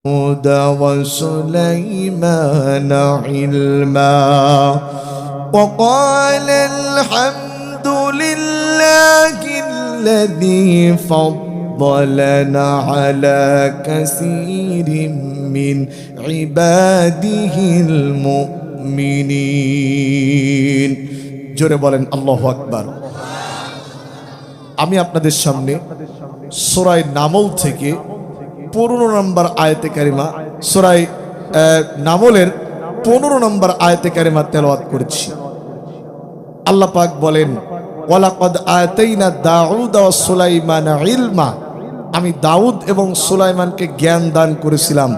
داود وسليمان علما وقال الحمد لله الذي فضلنا على كثير من عباده المؤمنين জোরে বলেন আল্লাহু আকবার। আমি আপনাদের সামনে সূরা নামল থেকে 15 নম্বর আয়াতে কারিমা, সূরা নামলের 15 নম্বর আয়াতে কারিমা তেলাওয়াত করেছি। আল্লাহ পাক বলেন, ওয়ালাকাদ আতাইনা দাউদ ওয়া সুলাইমানা ইলমা, আমি দাউদ এবং সুলাইমানকে জ্ঞান দান করেছিলাম।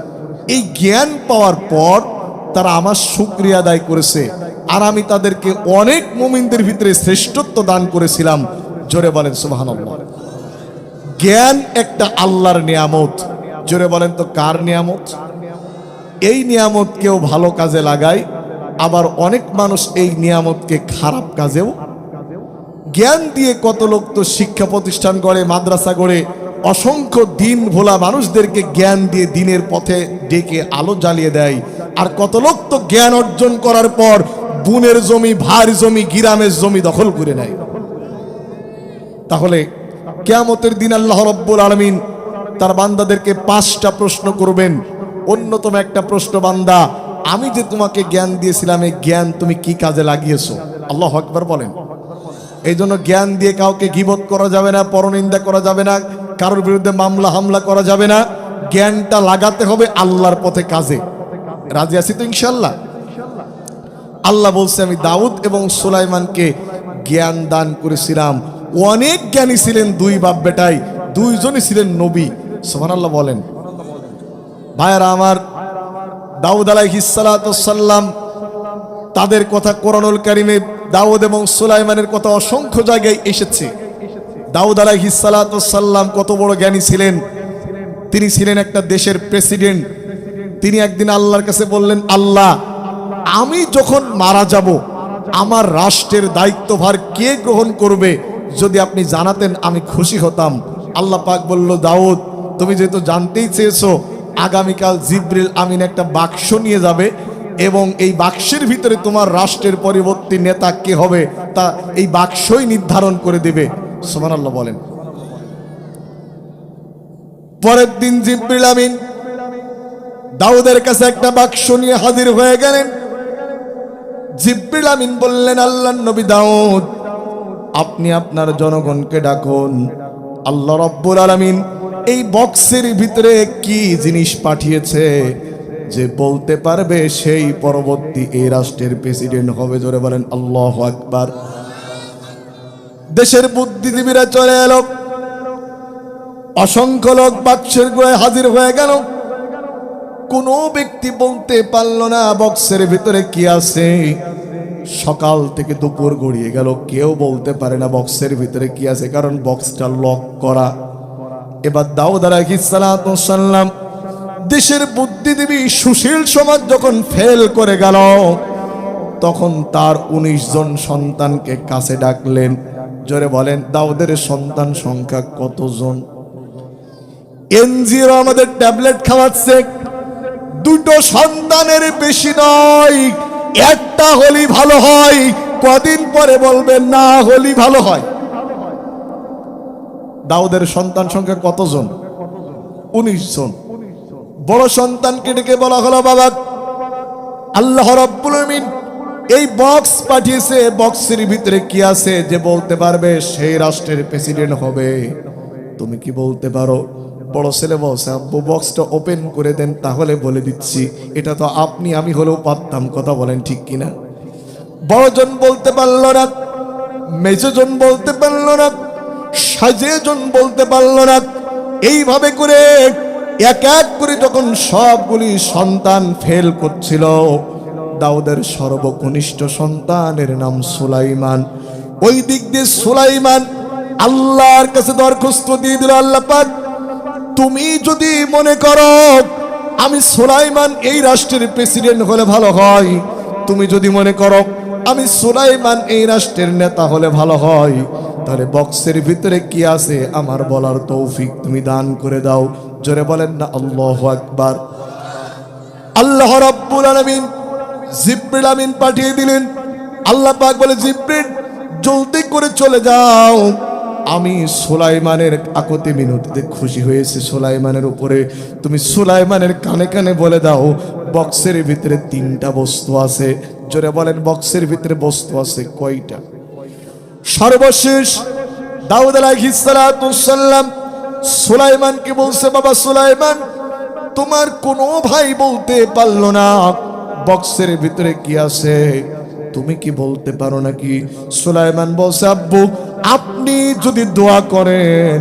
এই জ্ঞান পাওয়ার পর তারা আমার শুকরিয়া আদায় করেছে, আর আমি তাদেরকে অনেক মুমিনদের ভিতরে শ্রেষ্ঠত্ব দান করেছিলাম। জোরে বলেন সুবহানাল্লাহ। জ্ঞান একটা আল্লাহর নিয়ামত। জোরে বলেন তো কার নিয়ামত? এই নিয়ামত কেউ ভালো কাজে লাগায়, আবার অনেক মানুষ এই নিয়ামতকে খারাপ কাজেও। জ্ঞান দিয়ে কত লোক তো শিক্ষা প্রতিষ্ঠান গড়ে, মাদ্রাসা গড়ে, অসংখ্য দিন ভোলা মানুষদেরকে জ্ঞান দিয়ে দিনের পথে ডেকে আলো জ্বালিয়ে দেয়। আর কত লোক তো জ্ঞান অর্জন করার পর বুনের জমি, ভার জমি, গিরামের জমি দখল করে নেয়। তাহলে কিয়ামতের দিন আল্লাহ রাব্বুল আলামিন তার বান্দাদেরকে 5টা প্রশ্ন করবেন। অন্যতম একটা প্রশ্ন, বান্দা আমি যে তোমাকে জ্ঞান দিয়েছিলাম, এই জ্ঞান তুমি কি কাজে লাগিয়েছো? আল্লাহু আকবার বলেন। এই জন্য জ্ঞান দিয়ে কাউকে গীবত করা যাবে না, পরনিন্দা করা যাবে না, কারোর বিরুদ্ধে মামলা হামলা করা যাবে না। জ্ঞানটা লাগাতে হবে আল্লাহর পথে কাজে। রাজি আছি তো ইনশাআল্লাহ? আল্লাহ বলছে, আমি দাউদ এবং সুলাইমানকে জ্ঞান দান করেছিলাম। অনেক জ্ঞানী ছিলেন দুই বাপ বেটাই, দুইজনই ছিলেন নবী। সুবহানাল্লাহ বলেন। ভাইরা আমার, দাউদ আলাইহিস সালাতু সাল্লাম, তাদের কথা কোরআনুল কারীমে দাউদ এবং সুলাইমানের কথা অসংখ্য জায়গায় এসেছে। দাউদ আলাইহিস সালাতু সাল্লাম কত বড় জ্ঞানী ছিলেন। তিনি ছিলেন একটা দেশের প্রেসিডেন্ট। তিনি একদিন আল্লাহর কাছে বললেন, আল্লাহ, আমি যখন মারা যাব আমার রাষ্ট্রের দায়িত্বভার কে গ্রহণ করবে? যদি আপনি জানাতেন আমি খুশি হতাম। আল্লাহ পাক বলল, দাউদ, তুমি যেহেতু জানতেই চেয়েছো, আগামীকাল জিবরিল আমিন একটা বাক্স নিয়ে যাবে এবং এই বাক্সের ভিতরে তোমার রাষ্ট্রের পরবর্তী নেতা কে হবে তা এই বাক্সই নির্ধারণ করে দেবে। সুবহানাল্লাহ বলেন। পরের দিন জিবরিল আমিন দাউদের কাছে একটা বাক্স নিয়ে হাজির হয়ে গেলেন। জিবরিল আমিন বললেন, আল্লাহর নবী দাউদ, আপনি আপনার জনগণকে ডাকুন। আল্লাহ রাব্বুল আলামিন এই বক্সের ভিতরে কি জিনিস পাঠিয়েছে যে বলতে পারবে সেই পরবর্তী এই রাষ্ট্রের প্রেসিডেন্ট হবে। জোরে বলেন আল্লাহু আকবার। দেশের বুদ্ধিজীবীরা চলে এলো, অসংখ্য লোক বাক্সের গোড়ায় হাজির হয়ে গেল। কোনো ব্যক্তি বলতে পারল না বক্সের ভিতরে কি আছে। সকাল থেকে দুপুর গড়িয়ে গেল, কেউ বলতে পারে না বক্সের ভিতরে কি আছে, কারণ বক্সটা লক করা। এবার দাউদ আলাইহিস সালাতু সাল্লাম, দেশের বুদ্ধিজীবী সুশীল সমাজ যখন ফেল করে গেল, তখন তার 19 জন সন্তানকে কাছে ডাকলেন। জোরে বলেন, দাউদের সন্তান সংখ্যা কতজন? এনজিও আমাদের ট্যাবলেট খাওয়াচ্ছে, 2টো সন্তানের বেশি নয়, একটা হলি ভালো হয়। কদিন পরে বলবেন না হলি ভালো হয়। দাউদের সন্তান সংখ্যা কতজন? 19 জন। বড় সন্তানকে ডেকে বলা হলো, বাবা, আল্লাহ রাব্বুল আলামিন এই বক্স পাঠিয়েছে, বক্সের ভিতরে কি আছে যে বলতে পারবে সেই রাষ্ট্রের প্রেসিডেন্ট হবে? তুমি কি বলতে পারো? বড় ছেলে বলছে, আব্বু বক্সটা ওপেন করে দেন, তাহলে বলে দিচ্ছি। এটা তো আপনি আমি হলেও পারতাম, কথা বলেন ঠিক কিনা? বড়জন বলতে পারল না, মেজজন বলতে পারল না, সাজেজন বলতে পারল না। এইভাবে করে এক এক করে যখন সবগুলি সন্তান ফেল করছিল, দাউদের সর্বকনিষ্ঠ সন্তানের নাম সুলাইমান। ওই দিক দিয়ে সুলাইমান আল্লাহর কাছে দরখাস্ত দিয়ে দিল, আল্লাহ পাক, তুমি যদি মনে করো আমি সুলাইমান এই রাষ্ট্রের প্রেসিডেন্ট হলে ভালো হয়, তুমি যদি মনে করো আমি সুলাইমান এই রাষ্ট্রের নেতা হলে ভালো হয়, তাহলে বক্সের ভিতরে কি আছে আমার বলার তৌফিক তুমি দান করে দাও। জোরে বলেন না আল্লাহু আকবার। আল্লাহ রাব্বুল আলামিন জিবরিল আমিন পাঠিয়ে দিলেন। আল্লাহ পাক বলে, জিবরিল জলদি করে চলে যাও, আমি সুলাইমানের আকতি মিনতিতে খুশি হয়েছি সুলাইমানের উপরে। তুমি সুলাইমানের কানে কানে বলে দাও, বক্সের ভিতরে 3টা বস্তু আছে। জোরে বলেন, বক্সের ভিতরে বস্তু আছে কয়টা? সর্বশেষ দাউদ আলাইহিস সালাতুস সালাম সুলাইমানকে বলছে, বাবা সুলাইমান, তোমার কোনো ভাই বলতে পারলো না বক্সের ভিতরে কি আছে, তুমি কি বলতে পারো নাকি? সুলাইমান বলছে, আব্বু আপনি যদি দোয়া করেন,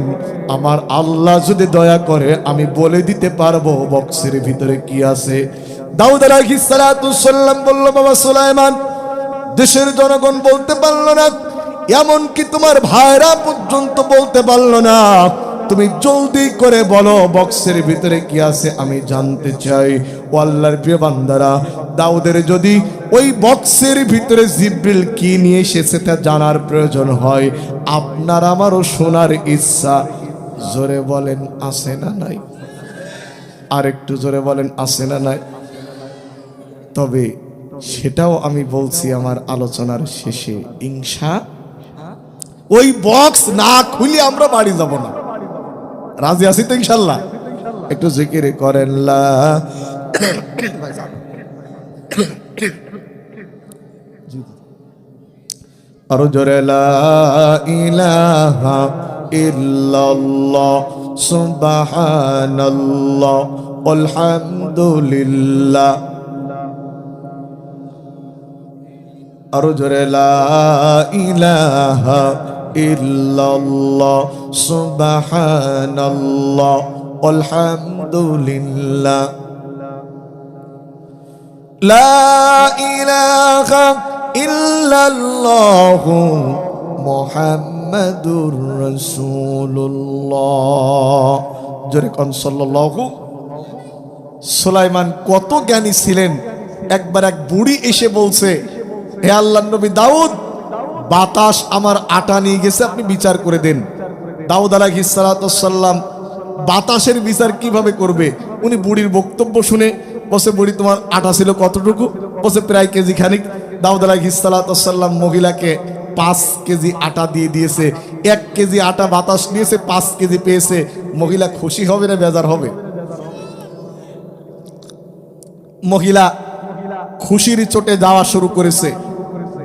আমার আল্লাহ যদি দয়া করে, আমি বলে দিতে পারবো বক্সের ভিতরে কি আছে। দাউদ আলাইহিস সালাতুস সালাম বলল, বাবা সুলাইমান, দেশের জনগণ বলতে পারলো না, এমনকি তোমার ভাইরা পর্যন্ত বলতে পারলো না, তুমি জলদি করে বলো বক্সের ভিতরে কি আছে, আমি জানতে চাই। ও আল্লাহর প্রিয় বান্দারা, দাউদের যদি ওই বক্সের ভিতরে জিবরিল কি নিয়ে এসেছে তা জানার প্রয়োজন হয়, আপনার আমারও শোনার ইচ্ছা। জোরে বলেন আছে না নাই? আর একটু জোরে বলেন আছে না নাই? তবে সেটাও আমি বলছি আমার আলোচনার শেষে, ইনশা ওই বক্স না খুলে আমরা বাড়ি যাব না। রাজি আছি তো ইনশাল্লাহ? একটু জিকির করেন লা আরো জোরে, লা ইলাহা ইল্লাল্লাহ সুবহানাল্লাহ আলহামদুলিল্লাহ। আরো জোরে, লা ইলাহা ইল্লাল্লাহ সুবহানাল্লাহ আলহামদুলিল্লাহ। লা ইলাহা ইল্লাল্লাহ মুহাম্মাদুর রাসূলুল্লাহ। জোরে কোন সাল্লাল্লাহু। সুলাইমান কত জ্ঞানী ছিলেন, একবার এক বুড়ি এসে বলছে, হে আল্লাহর নবী দাউদ, বাতাস আমার আটা নিয়ে গেছে, আপনি বিচার করে দেন। দাউদ আলাইহিস সালাতুস সালাম বাতাসের বিচার কিভাবে করবে? উনি বুড়ির বক্তব্য শুনে বসে, বুড়ি তোমার আটা ছিল কতটুকু? বসে প্রায় কেজি খানিক। দাউদ আলাইহিস সালাতুস সালাম মহিলাকে 5 কেজি আটা দিয়ে দিয়েছে। 1 কেজি আটা বাতাস নিয়েছে, 5 কেজি পেয়েছে। মহিলা খুশি হবে না বেজার হবে? মহিলা খুশির চোটে যাওয়া শুরু করেছে।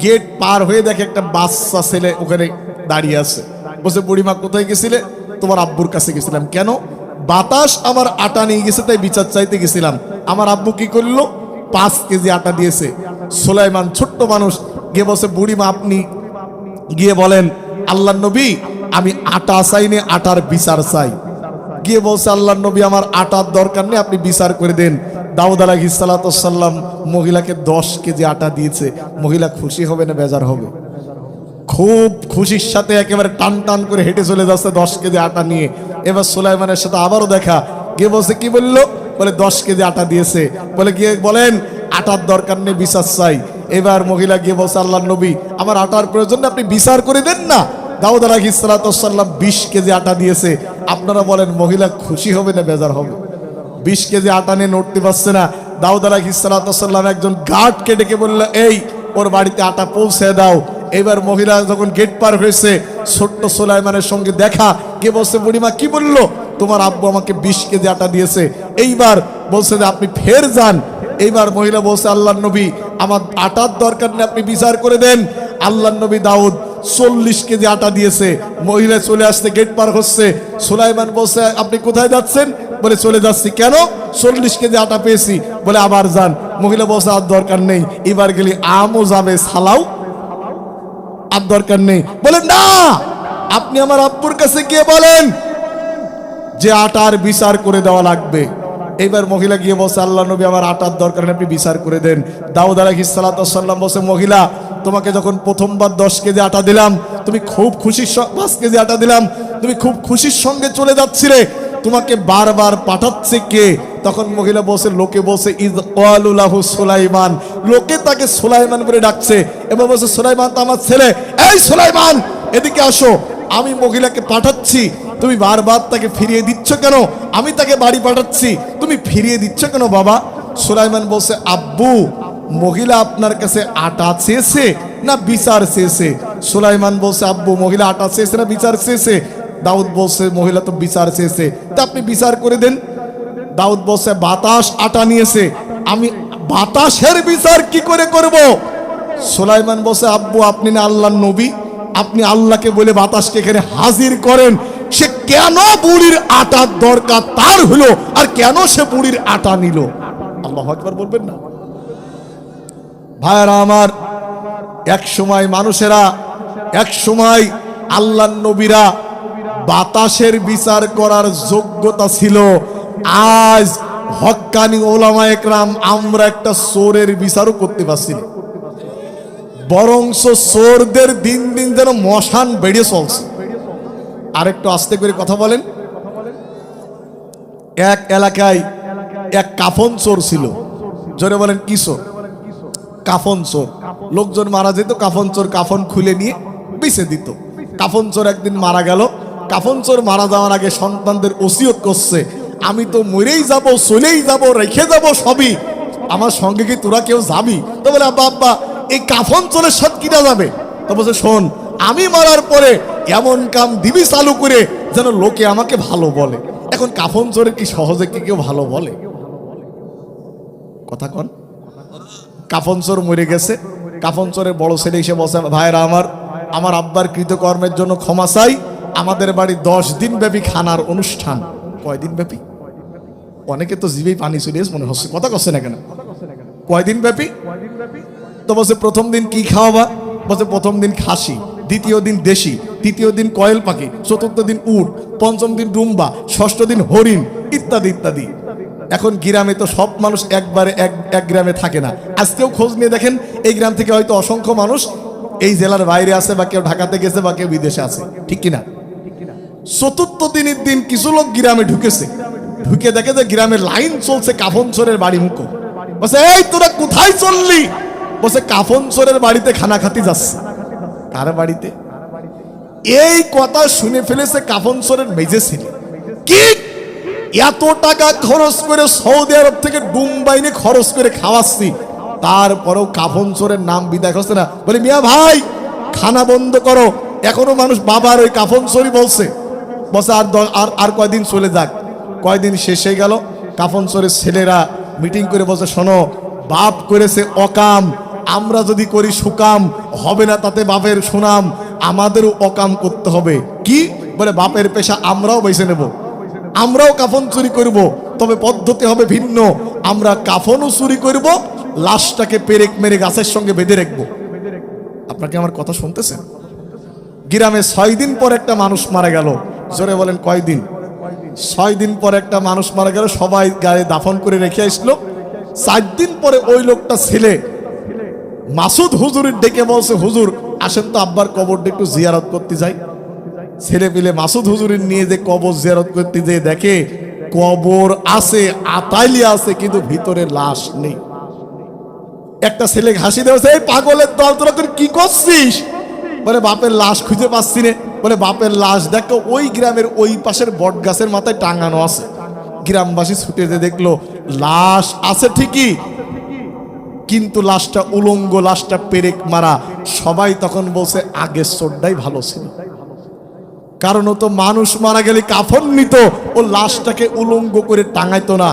গেট পার হয়ে দেখে একটা বাচ্চা ছেলে ওখানে দাঁড়িয়ে আছে। বলছে, বুড়িমা কোথায় গেছিলে? তোমার আব্বুর কাছে গেছিলাম। কেন? বাতাস আমার আটা নিয়ে গেছে, তাই বিচার চাইতে গেছিলাম। আমার আব্বু কি করলো? 5 কেজি আটা দিয়েছে। সুলাইমান ছোট্ট মানুষ গিয়ে বলছে, বুড়িমা আপনি গিয়ে বলেন আল্লাহর নবী, আমি আটা চাই না, আটার বিচার চাই। গিয়ে বলছে, আল্লাহর নবী আমার আটার দরকার নেই, আপনি বিচার করে দেন। দাউদ আলাইহিস সালাতুস সালাম মহিলাকে 10 কেজি আটা দিয়েছে। মহিলা খুশি হবে না বেজার হবে? খুব খুশির সাথে একেবারে টান টান করে হেঁটে চলে যাচ্ছে 10 কেজি আটা নিয়ে। এবার সুলাইমানের সাথে আবারও দেখা। গিয়ে বলছে, কি বললো? বলে 10 কেজি আটা দিয়েছে। বলে গিয়ে বলেন আটার দরকার নেই, বিচার চাই। এবার মহিলা গিয়ে বলছে, আল্লাহর নবী আমার আটার প্রয়োজন নেই, আপনি বিচার করে দেন না। দাউদ আলাইহিস সালাতুস সালাম 20 কেজি আটা দিয়েছে। আপনারা বলেন মহিলা খুশি হবে না বেজার হবে? 20 কেজি আটা নিয়ে নড়তে পারছে না। দাউদ আলাইহিস সালাতুস সালাম একজন গার্ডকে ডেকে বলল, এই ওর বাড়িতে আটা পৌঁছে দাও। এবার মহিলা যখন গেট পার হয়েছে, ছোট্ট সুলাইমানের সঙ্গে দেখা। গিয়ে বলছে, বুড়িমা কি বললো? তোমার আব্বু আমাকে 20 কেজি আটা দিয়েছে। এইবার বলছে যে আপনি ফের যান। এইবার মহিলা বলছে, আল্লাহর নবী আমার আটার দরকার নেই, আপনি বিচার করে দেন। আল্লাহর নবী দাউদ 40 কেজি আটা দিয়েছে। মহিলা চলে আসছে, গেট পার হচ্ছে। সুলাইমান বলছে, আপনি কোথায় যাচ্ছেন? বলে চলে যাচ্ছি। কেন? 40 কেজি আটা পেয়েছি। বলে আবার যান। মহিলা বলছে, আর দরকার নেই, এবার গেলে আমও যাবে, সালাও আর দরকার নেই। বলে না, আপনি আমার আব্বুর কাছে গিয়ে বলেন যে আটার বিচার করে দেওয়া লাগবে। এইবার মহিলা গিয়ে বলছে, আল্লাহ নবী আমার আটার দরকার নেই, আপনি বিচার করে দেন। দাউদ আলাইহিস সালাতুস সালাম বলছে, মহিলা তোমাকে যখন প্রথমবার 10 কেজি আটা দিলাম, তুমি খুব খুশির 5 কেজি আটা দিলাম, তুমি খুব খুশির সঙ্গে চলে যাচ্ছিলে, তোমাকে বারবার পাঠাচ্ছে কে? তখন মহিলা বলছে, লোকে বলছে ইয ক্বালু লাহু সুলাইমান, লোকে তাকে সুলাইমান বলে ডাকছে। এবার বলছে, সুলাইমান তো আমার ছেলে। এই সুলাইমান এদিকে আসো, আমি মহিলাকে পাঠাচ্ছি, তুমি বারবার তাকে ফিরিয়ে দিচ্ছ কেন? আমি তাকে বাড়ি পাঠাচ্ছি, তুমি ফিরিয়ে দিচ্ছ কেন বাবা? সুলাইমান বলছে, আব্বু মহিলা আপনার কাছে আটা চেয়েছে না বিচার চেয়েছে? সুলাইমান বলছে, আব্বু মহিলা আটা চেয়েছে না বিচার চেয়েছে? দাউদ বলছে, মহিলা তো বিচার চেয়েছে, তা আপনি বিচার করে দেন। দাউদ বলছে, বাতাস আটা নিয়েছে, আমি বাতাসের বিচার কি করে করব? সুলাইমান বলছে, আব্বু আপনি না আল্লাহর নবী, আপনি আল্লাহকে বলে বাতাসকে এখানে হাজির করেন, সে কেন বুড়ির আটার দরকার তার হলো, আর কেন সে বুড়ির আটা নিল? আল্লাহু আকবার বলবেন না? ভাইরা আমার, এক সময় মানুষেরা, এক সময় আল্লাহর নবীরা বাতাসের বিচার করার যোগ্যতা ছিল। আজ হক্কানি ওলামা একরাম আমরা একটা চোরের বিচারও করতে পারছি না, বরংস চোরদের দিন দিন যেন মশান বেড়ে চলছে। আরেকটু আস্তে করে কথা বলেন। এক এলাকায় এক কাফন চোর ছিল। জোরে বলেন, কি চোর? কাফন চোর। লোকজন মারা যেত, কাফন চোর কাফন খুলে নিয়ে বেঁচে দিত। কাফন চোর একদিন মারা গেল। কাফন চোর মারা যাওয়ার আগে সন্তানদের ওসিয়ত করছে, আমি তো মরেই যাব, চলেই যাব, রেখে যাব সবই, আমার সঙ্গে কি তোরা কেউ যাবি? তো বলে, আব্বা আব্বা এই কাফন চোরের সাথে কিনা যাবে? তো বলছে, শোন, আমি মারার পরে এমন কাম দিবি চালু করে যেন লোকে আমাকে ভালো বলে। এখন কাফন চোরের কি সহজে কি কেউ ভালো বলে? কথা কন। কাফন চোর মরে গেছে। কাফন চোরের বড় ছেলে এসে বলছে, ভাইরা আমার, আমার আব্বার কৃতকর্মের জন্য ক্ষমা চাই, আমাদের বাড়ি 10 দিন ব্যাপী খানার অনুষ্ঠান। কয়দিন ব্যাপী? অনেকে তো জিভেই পানি চলে এসে মনে হচ্ছে, কথা কচ্ছে না কেন? কয়দিন ব্যাপী? তো বলছে, প্রথম দিন কি খাওয়াবা? বলছে, প্রথম দিন খাসি, দ্বিতীয় দিন দেশি, তৃতীয় দিন কয়েল পাখি, চতুর্থ দিন উট, পঞ্চম দিন ডুম্বা, ষষ্ঠ দিন হরিণ, ইত্যাদি ইত্যাদি। এখন গ্রামে তো সব মানুষ একবারে এক গ্রামে থাকে না। আজকেও খোঁজ নিয়ে দেখেন, এই গ্রাম থেকে হয়তো অসংখ্য মানুষ এই জেলার বাইরে আছে, বা কেউ ঢাকাতে গেছে, বা কেউ বিদেশে আছে, ঠিক কিনা? চতুর্থ দিনের দিন কিছু লোক গ্রামে ঢুকেছে, ঢুকে দেখে যে গ্রামে লাইন চলছে কাফন চোরের বাড়ি মুখো। বলছে, এই তোরা কোথায় চললি? বলছে, কাফন চোরের বাড়িতে খানা খাতি যাচ্ছে। কার বাড়িতে? এই কথা শুনে ফেলেছে কাফন চোরের মেজে ছেলে। কি এত টাকা খরচ করে সৌদি আরব থেকে ডুম্বাইনে খরচ করে খাওয়াচ্ছি, তারপরেও কাফন চোরের নাম বিদায় হচ্ছে না। বলে, মিয়া ভাই খানা বন্ধ করো। এখনো মানুষ বাবার ওই কাফন চোরই বলছে। বলছে, আর কয়দিন চলে যাক। কয়দিন শেষ হয়ে গেল, কাফন চোরের ছেলেরা মিটিং করে বলছে, শোনো, বাপ করেছে অকাম, আমরা যদি করি সুকাম হবে না, তাতে বাপের সুনাম, আমাদেরও অকাম করতে হবে। কি বলে, বাপের পেশা আমরাও বেছে নেব, আমরাও কাফন চুরি করব, তবে পদ্ধতি হবে ভিন্ন। আমরা কাফনও চুরি করব, লাশটাকে পেরেক মেরে গাছের সঙ্গে বেঁধে রাখবো। আপনাকে আমার কথা শুনতেছেন? গ্রামে 6 দিন পর একটা মানুষ মারা গেল। জোরে বলেন, কয়দিন? 6 দিন পর একটা মানুষ মারা গেল, সবাই গায়ে দাফন করে রেখে আসলো। 4 দিন পরে ওই লোকটা ছেলে মাসুদ হুজুরের ডেকে বলছে, হুজুর আসেন তো আব্বার কবরটা একটু জিয়ারত করতে যাই। ছেলে পেলে মাসুদ হুজুরের নিয়ে যে কবর জিয়ারত করতে যেয়ে দেখে কবর আছে, আতাইলি আছে, কিন্তু ভিতরে লাশ নেই। একটা ছেলে হাসি দেওয়া, এই পাগলের দল, তোরা কি করছিস? বলে, বাপের লাশ খুঁজে পাচ্ছি না। বলে, বাপের লাশ দেখো ওই গ্রামের ওই পাশের বট গাছের মাথায় টাঙানো আছে। গ্রামবাসী ছুটে যে দেখলো লাশ আছে ঠিকই, কিন্তু লাশটা উলঙ্গ, লাশটা পেরেক মারা। সবাই তখন বলছে, আগের চোরটাই ভালো ছিল, কারণ ও তো মানুষ মারা গেলে কাফন নিত, ও লাশটাকে উলঙ্গ করে টাঙাইতো না।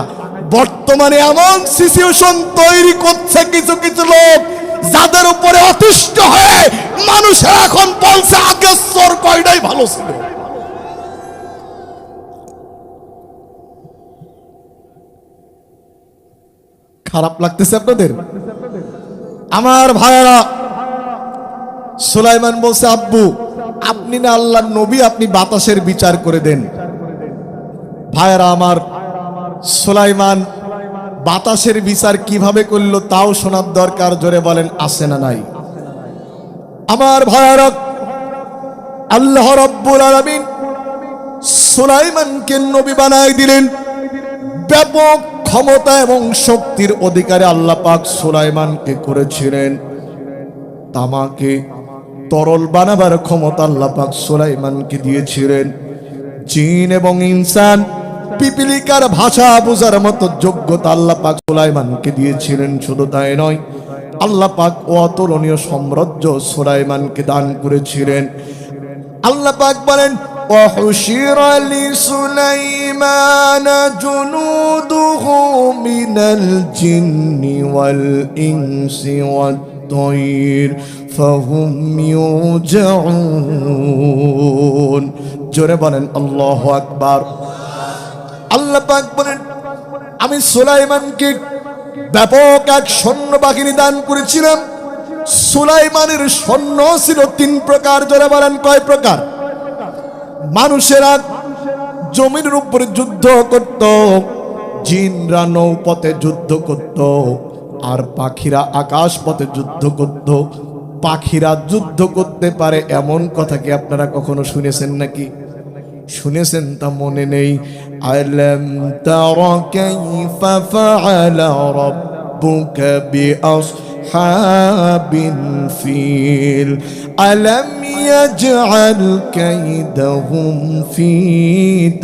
বর্তমানে এমন সিচুয়েশন তৈরি করছে কিছু কিছু লোক, যাদের উপরে অতিষ্ঠ হয়ে মানুষের এখন বলছে আগের চোর কয়টাই ভালো ছিল। খারাপ লাগতেছে আপনাদের? আমার ভাইয়েরা, সুলাইমান বলছে, আব্বু আপনি না আল্লাহর নবী, আপনি বাতাসের বিচার করে দেন। ভাইয়েরা আমার, সুলাইমান বাতাসের বিচার কিভাবে করলো তাও শোনার দরকার। জোরে বলেন, আছে না নাই? আমার ভাইয়েরা, আল্লাহ রাব্বুল আলামিন সুলাইমানকে নবী বানায় দিলেন। ব্যাপক ক্ষমতা এবং শক্তির অধিকারে আল্লাহ পাক সুলাইমানকে করেছিলেন। তামাকে তরল বানাবার ক্ষমতা আল্লাহ পাক সুলাইমানকে দিয়েছিলেন। জিন এবং ইনসান পিপিলিকার ভাষা বোঝার মতো যোগ্যতা আল্লাহ পাক সুলাইমানকে দিয়েছিলেন। শুধু তাই নয়, আল্লাহ পাক অতুলনীয় সাম্রাজ্য সুলাইমানকে দান করেছিলেন। আল্লাহ পাক বলেন, وحشر لسليمان جنوده من الجن والإنس والطير فهم يوزعون। জোরে বলেন আল্লাহু আকবার। আল্লাহ পাক বলেন, আমি সুলাইমানকে ব্যাপক এক সৈন্য বাহিনী দান করেছিলাম। সুলাইমানের সৈন্য ছিল 3 প্রকার। জোরে বলেন কয় প্রকার? মানুষেরা জমির উপরে যুদ্ধ করত, জিনরা নৌপথে যুদ্ধ করত, আর পাখিরা আকাশ পথে যুদ্ধ করত। পাখিরা যুদ্ধ করতে পারে এমন কথা কি আপনারা কখনো শুনেছেন নাকি? শুনেছেন তা মনে নেই। আলাম তারা কাইফা ফাআলা রাব্বুকা বিআসহাবিল ফিল আলাম ইয়াজআল কাইদাহুম ফি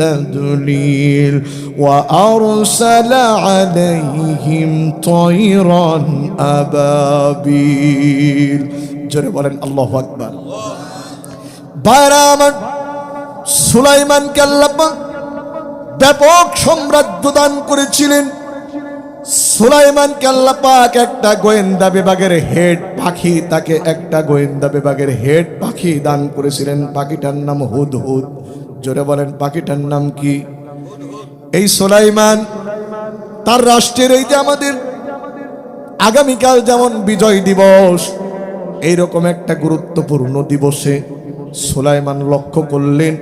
তাদলিল ওয়া আরসালা আলাইহিম তায়রান আবাবিল। জোরে বলেন আল্লাহু আকবার। বারামান সুলাইমানকে আল্লাহ পাক ব্যাপক সাম্রাজ্য দান করেছিলেন। সুলাইমানকে আল্লাহ পাক একটা গোয়েন্দা বিভাগের হেড পাখি, তাকে একটা গোয়েন্দা বিভাগের হেড পাখি দান করেছিলেন। পাখিটার নাম হুদহুদ। জোরে বলেন পাখিটার নাম কি? এই সুলাইমান তার রাষ্ট্রের, এই যে আমাদের আগামীকাল যেমন বিজয় দিবস, এইরকম একটা গুরুত্বপূর্ণ দিবসে সুলাইমান লক্ষ্য করলেন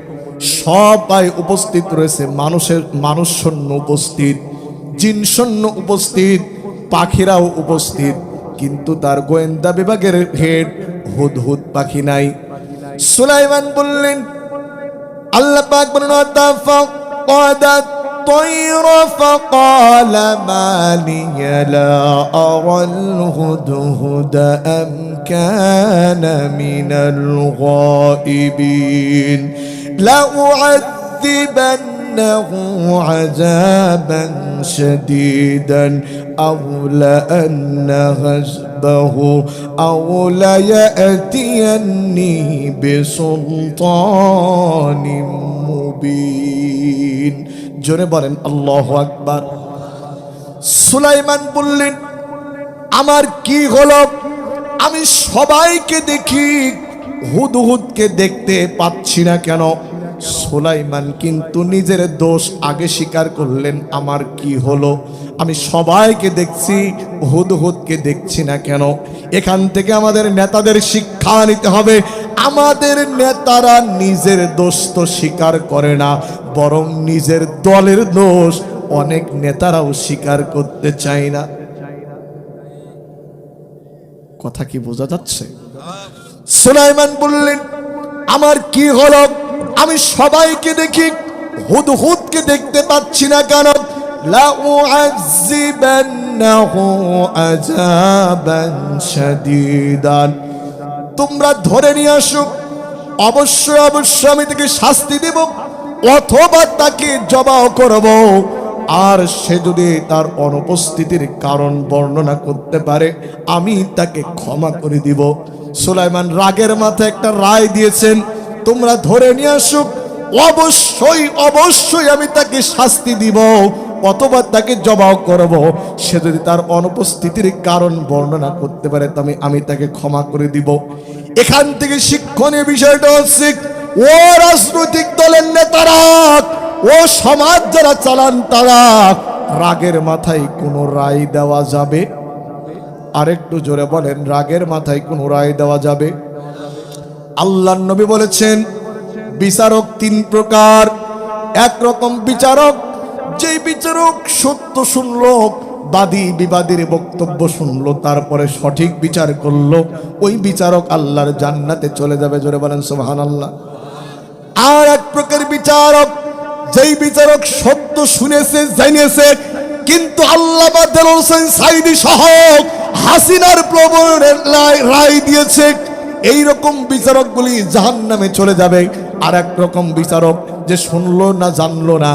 সবাই উপস্থিত রয়েছে। মানুষ সৈন্য উপস্থিত, জিন সৈন্য উপস্থিত, পাখিরাও উপস্থিত, কিন্তু তার গোয়েন্দা বিভাগের হেড হুদহুদ পাখি নাই। সুলাইমান বললেন, আল্লাহ পাক বলেন, তাফাক্কাদাত তায়রা ফাকালা মা লিয়া লা আরাল হুদহুদা আম কানা মিনাল গায়িবিন لأعذبنه عذابا شديدا أو لأن غزبه أو ليأتيني بسلطان مبين। জোরে বলেন আল্লাহু আকবার। সুলাইমান বললেন, আমার কি হলো? আমি সবাইকে দেখি, হুদহুদকে দেখতে পাচ্ছি না কেন? সুলাইমান কিন্তু নিজের দোষ আগে স্বীকার করলেন, আমার কি হলো? আমি সবাইকে দেখছি, হুদহুদকে দেখছি না কেন? এখান থেকে আমাদের নেতাদের শিক্ষা নিতে হবে। আমাদের নেতারা নিজের দোষ তো স্বীকার করে না, বরং নিজের দলের দোষ অনেক নেতারাও স্বীকার করতে চায় না। কথা কি বোঝা যাচ্ছে? সুলাইমান বললেন, আমার কি হলো? আমি সবাইকে দেখি, হুদহুদকে দেখতে পাচ্ছি না কেন? লাউআযিবান্নাহু আযাবান শাদীদান। তোমরা ধরে নিয়ে আসো, অবশ্যই অবশ্যই আমি তাকে শাস্তি দেব, অথবা তাকে জবাহ করব। আর সে যদি তার অনুপস্থিতির কারণ বর্ণনা করতে পারে, আমি তাকে ক্ষমা করে দিব। সুলাইমান রাগের মাথায় একটা রায় দিয়েছেন, তোমরা ধরে নিয়ে আসো, অবশ্যই অবশ্যই আমি তাকে শাস্তি দিব, অথবা তাকে জবাহ করব। সে যদি তার অনুপস্থিতির কারণ বর্ণনা করতে পারে, তবে আমি তাকে ক্ষমা করে দিব। এখান থেকে শিক্ষণীয় বিষয়টা হচ্ছে, ও রাজনৈতিক দলের নেতারা, ও সমাজ যারা চালান, তারা রাগের মাথায় কোনো রায় দেওয়া যাবে? আরেকটু জোরে বলেন, রাগের মাথায় কোনো রায় দেওয়া যাবে? আল্লাহর নবী বলেছেন, বিচারক 3 প্রকার। একরকম বিচারক, যেই বিচারক সত্য শুনলো, বাদী বিবাদীর বক্তব্য শুনলো, তারপরে সঠিক বিচার করলো, ওই বিচারক আল্লাহর জান্নাতে চলে যাবে। জোরে বলেন সুবহানাল্লাহ। আর এক প্রকার বিচারক, যেই বিচারক সত্য শুনেছে, জেনেছে, কিন্তু আল্লাহ বা দেলোয়ার হোসেন সাঈদী সহ হাসিনার প্রবণের রায় দিয়েছে, এই রকম বিচারকগুলি জাহান্নামে চলে যাবে। আর এক রকম বিচারক, যে শুনলো না, জানলো না,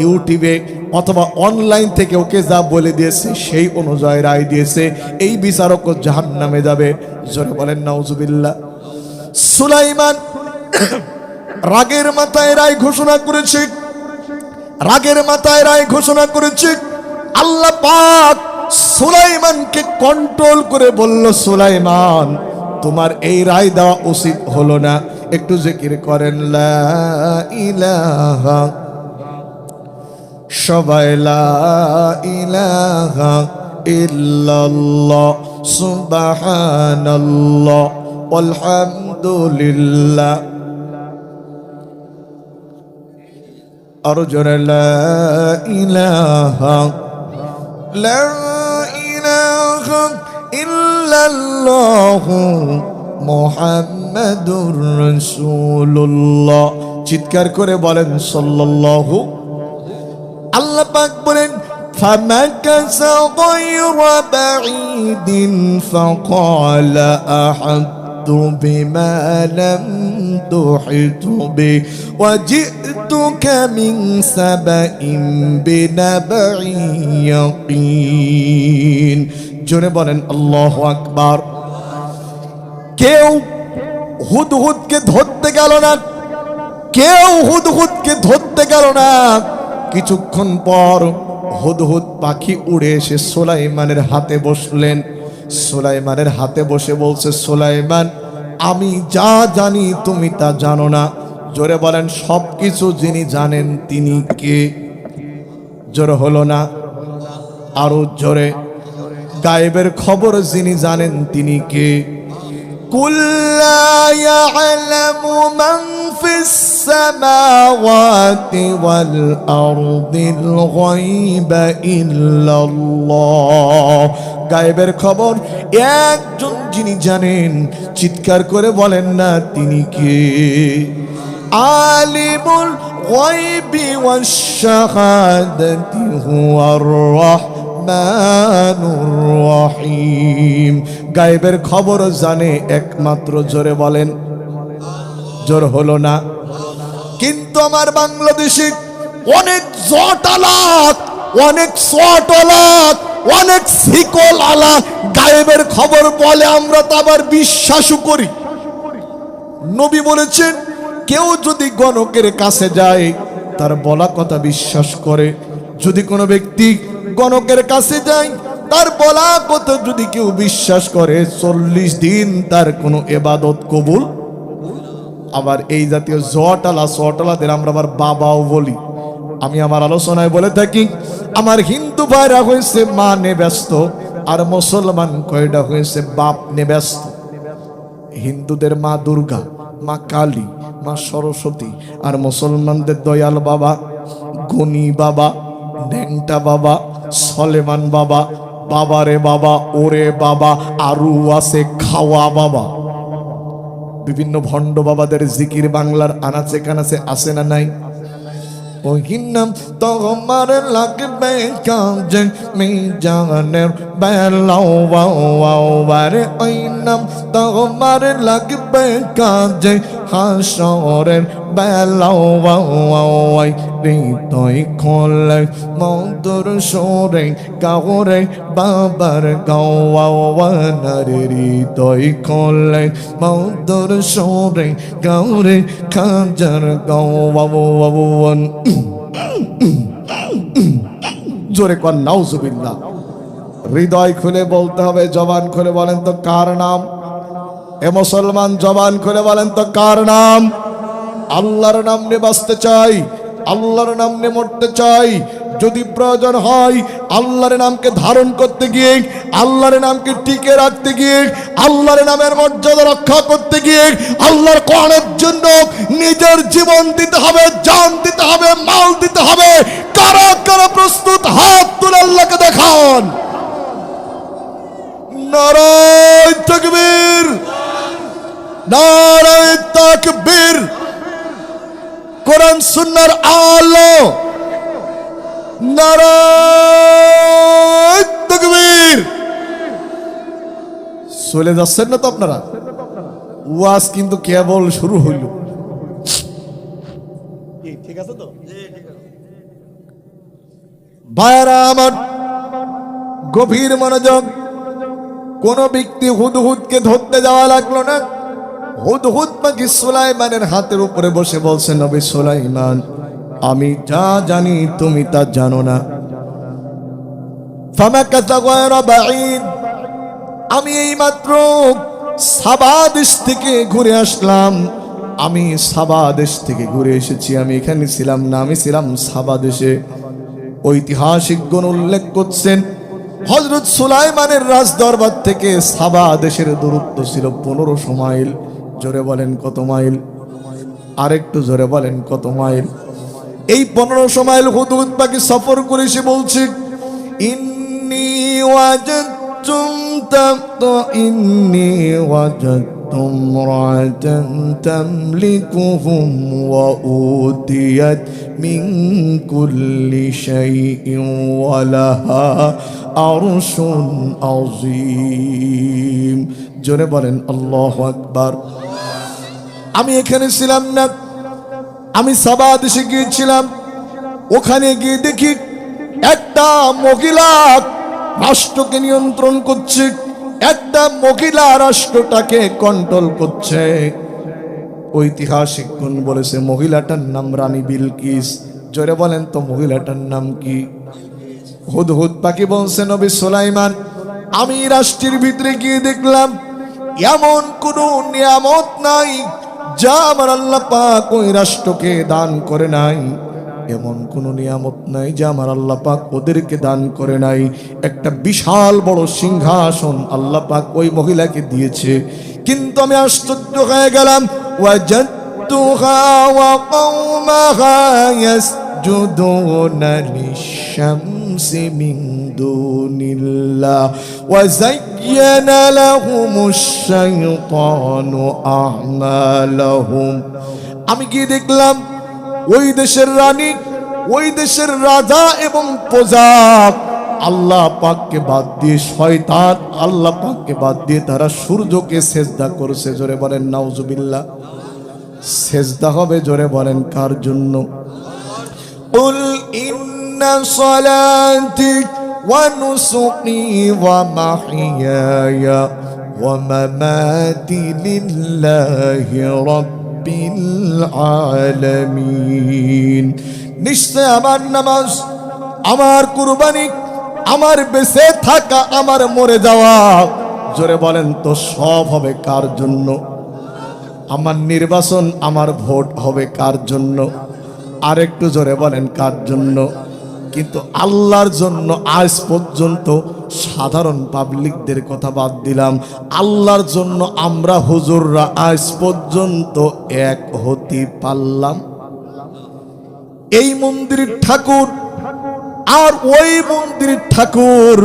ইউটিউবে অথবা অনলাইন থেকে ওকে যা বলে দিয়েছে সেই অনুযায়ী রায় দিয়েছে, এই বিচারক জাহান্নামে যাবে। জোরে বলেন নাউজুবিল্লাহ। সুলাইমান রাগের মাথায় রায় ঘোষণা করেছে, রাগের মাথায় রায় ঘোষণা করেছে। আল্লাহ পাক সুলাইমানকে কন্ট্রোল করে বলল, সুলাইমান তোমার এই রায় দেওয়া উচিত হলো না। একটু জিকির করেন লা ইলাহা, সবাই লা ইলাহা ইল্লাল্লাহ সুবহানাল্লাহ আলহামদুলিল্লাহ। আর জোরে লা ইলাহা ইল্লাল্লাহ মুহাম্মাদুর রাসূলুল্লাহ। চিৎকার করে বলেন সাল্লাল্লাহু। আল্লাহ পাক বলেন ফামাকাসা গায়রা বাঈদিন ফাকালা আহাদতু বিমা লাম তুহিতু বি ওয়া জি'তুকা মিন সাবাইন বিনাবাইন ইয়াকিন। জোরে বলেন আল্লাহু আকবার। কেউ হুদহুদকে ধরতে গেল না, কেউ হুদহুদকে ধরতে গেল না। কিছুক্ষণ পর হুদহুদ পাখি উড়ে এসে সুলাইমানের হাতে বসলেন। সুলাইমানের হাতে বসে বলছে, সুলাইমান আমি যা জানি তুমি তা জানো না। জোরে বলেন সবকিছু যিনি জানেন তিনি কে? জোরে হলো না, আরো জোরে। গায়েবের খবর যিনি জানেন তিনি কে? কুল লা ইয়ালামু মান ফিস সামাওয়াতি ওয়াল আরদিল গায়বা ইল্লাল্লাহ। গায়েবের খবর একজন যিনি জানেন, চিৎকার করে বলেন না তিনি কে? আলিমুল গায়বি ওয়াশ শাহাদাতি হুয়ার রাহমানুর রহিম। গায়েবের খবর জানে একমাত্র, জোরে বলেন। জোর হলো না। কিন্তু আমার বাংলাদেশে অনেক জটালাত, অনেক সটলাত, অনেক শিকল আলা গায়েবের খবর বলে, আমরা তা আবার বিশ্বাসও করি। নবী বলেছেন কেউ যদি গণকের কাছে যায় তার বলা কথা বিশ্বাস করে, যদি কোনো ব্যক্তি গণকের কাছে যায় তার বলা কথা যদি কেউ বিশ্বাস করে, 40 দিন তার কোনো ইবাদত কবুল। আবার এই জাতীয় জটালাদের আমরা আবার বাবাও বলি। আমি আমার আলোচনায় বলে থাকি, আমার হিন্দু ভাইরা হয়েছে মা নে ব্যস্ত, আর মুসলমান কয়টা হয়েছে বাপ নে ব্যস্ত। হিন্দুদের মা দুর্গা, মা কালী, মা সরস্বতী, আর মুসলমানদের দয়াল বাবা, গনি বাবা, ন্যাংটা বাবা, সলেমান বাবা, বাবারে বাবা, ওরে বাবা, আরু আছে খাওয়া বাবা। বিভিন্ন ভণ্ড বাবাদের জিকির বাংলার আনাচে কানাচে আছে না নাই? ওহির নাম তোমার লাগবে কাজে মিজানের বেলাও বারে, ওই নাম তোমার লাগবে কাজে হাসরের বেলাও হৃদয় খোলে মধুর সুরে গাওরে বাবার গাওয়ানারে, হৃদয় খোলে মধুর সুরে গাওরে খাজার গাওয়ান। জোরে কর নাউজুবিল্লাহ। হৃদয় খুলে বলতে হবে, জবান খুলে বলেন তো কার নাম? এ মুসলমান জবান খুলে বলেন তো কার নাম? আল্লাহর নাম নিয়ে বাঁচতে চাই, আল্লাহর নাম নিয়ে মরতে চাই। যদি প্রয়োজন হয় আল্লাহর নামকে ধারণ করতে গিয়ে, আল্লাহর নামকে টিকে রাখতে গিয়ে, আল্লাহর নামের মর্যাদা রক্ষা করতে গিয়ে আল্লাহর কোরআনের জন্য নিজের জীবন দিতে হবে, জান দিতে হবে, মাল দিতে হবে। কারা কারা প্রস্তুত হাত তুলে আল্লাহকে দেখান। নারায়ে তাকবীর, নারায়ে তাকবীর। কোরআন সুন্নাহর আলো, নারায়ে তাকবীর। চলে যাচ্ছেন না তো আপনারা? ওয়াজ কিন্তু কেবল শুরু হইল। ঠিক আছে তো? ভাইরা আমার, গভীর মনোযোগ। কোন ব্যক্তি হুদহুদকে ধরতে যাওয়া লাগলো না। হুদহুদ পাখি সুলাইমানের হাতের উপরে বসে বলছে, নবী সুলাইমান, আমি যা জানি তুমি তা জানো না। ফামাকাসা গায়রা বাঈদ, আমি এইমাত্র সাবা দেশ থেকে ঘুরে আসলাম। আমি সাবা দেশ থেকে ঘুরে এসেছি। আমি এখানে ছিলাম না, আমি ছিলাম সাবা দেশে। ঐতিহাসিকগণ উল্লেখ করছেন, হযরত সুলাইমানের রাজদরবার থেকে সাবা দেশের দূরত্ব ছিল 1500 মাইল। জোরে বলেন কত মাইল? আরেকটু জোরে বলেন কত মাইল? এই 1500 মাইল হুদহুদ পাখি সফর করে সে বলছে, ইন্নী ওয়াজাদতুম রাতান তামলিকুহুম ওয়া উতিয়াত মিন কুল্লি শাইইন ওয়া লাহা আরশুন আযীম। জোরে বলেন আল্লাহু আকবার। আমি এখানে ছিলাম না, আমি সাবা দেশে গিয়েছিলাম। ওখানে গিয়ে দেখি একটা মহিলা রাষ্ট্রকে নিয়ন্ত্রণ করছে, একটা মহিলা রাষ্ট্রটাকে কন্ট্রোল করছে। ঐতিহাসিকগণ বলেছে মহিলাটার নাম রানী বিলকিস। জোরে বলেন তো মহিলাটার নাম কি? হুদহুদ পাখি বলছে, নবী সুলাইমান, আমি রাষ্ট্রের ভিতরে গিয়ে দেখলাম এমন কোন নিয়ামত নাই যা আমার আল্লাহ পাক ওই রাষ্ট্রকে দান করে নাই। এমন কোন নিয়ামত নাই যা আমার আল্লাহ পাক ওদেরকে দান করে নাই। একটা বিশাল বড় সিংহাসন আল্লাহ পাক ওই মহিলাকে দিয়েছে। কিন্তু আমি আশ্চর্য হয়ে গেলাম। ওয়াজাদতুহা ওয়া কওমাহা ইয়াসজুদুনা লিশ-শামসি মিন দুনিল্লাহ ওয়া যায়্যানা লাহুমুশ-শাইতানু আ'মালাহুম। আমি গিয়ে দেখলাম ওই দেশের রানী, ওই দেশের রাজা এবং প্রজা আল্লাহ পাককে বাদ দিয়ে, শয়তান আল্লাহ পাককে বাদ দিয়ে তারা সূর্যকে সেজদা করেছে। জোরে বলেন নাউজুবিল্লাহ। সেজদা হবে, জোরে বলেন কার জন্য? কুল ইন্না সালাতি ওয়া নুসুকি ওয়া মাহইয়ায়া ওয়া মামাতি লিল্লাহি রাব্বিল আলামিন। নিশ্চয় আমার নামাজ, আমার কুরবানি, আমার বেঁচে থাকা, আমার মরে যাওয়া, জোরে বলেন তো সব হবে কার জন্য? আমার নির্বাচন, আমার ভোট হবে কার জন্য? আরেকটু জোরে বলেন কার জন্য? কিন্তু আল্লাহর জন্য আজ পর্যন্ত সাধারণ পাবলিকদের কথা বাদ দিলাম, আল্লাহর জন্য আমরা হুজুররা আজ পর্যন্ত এক হতে পারলাম? এই মন্দিরের ঠাকুর আর ওই মন্দিরের ঠাকুর,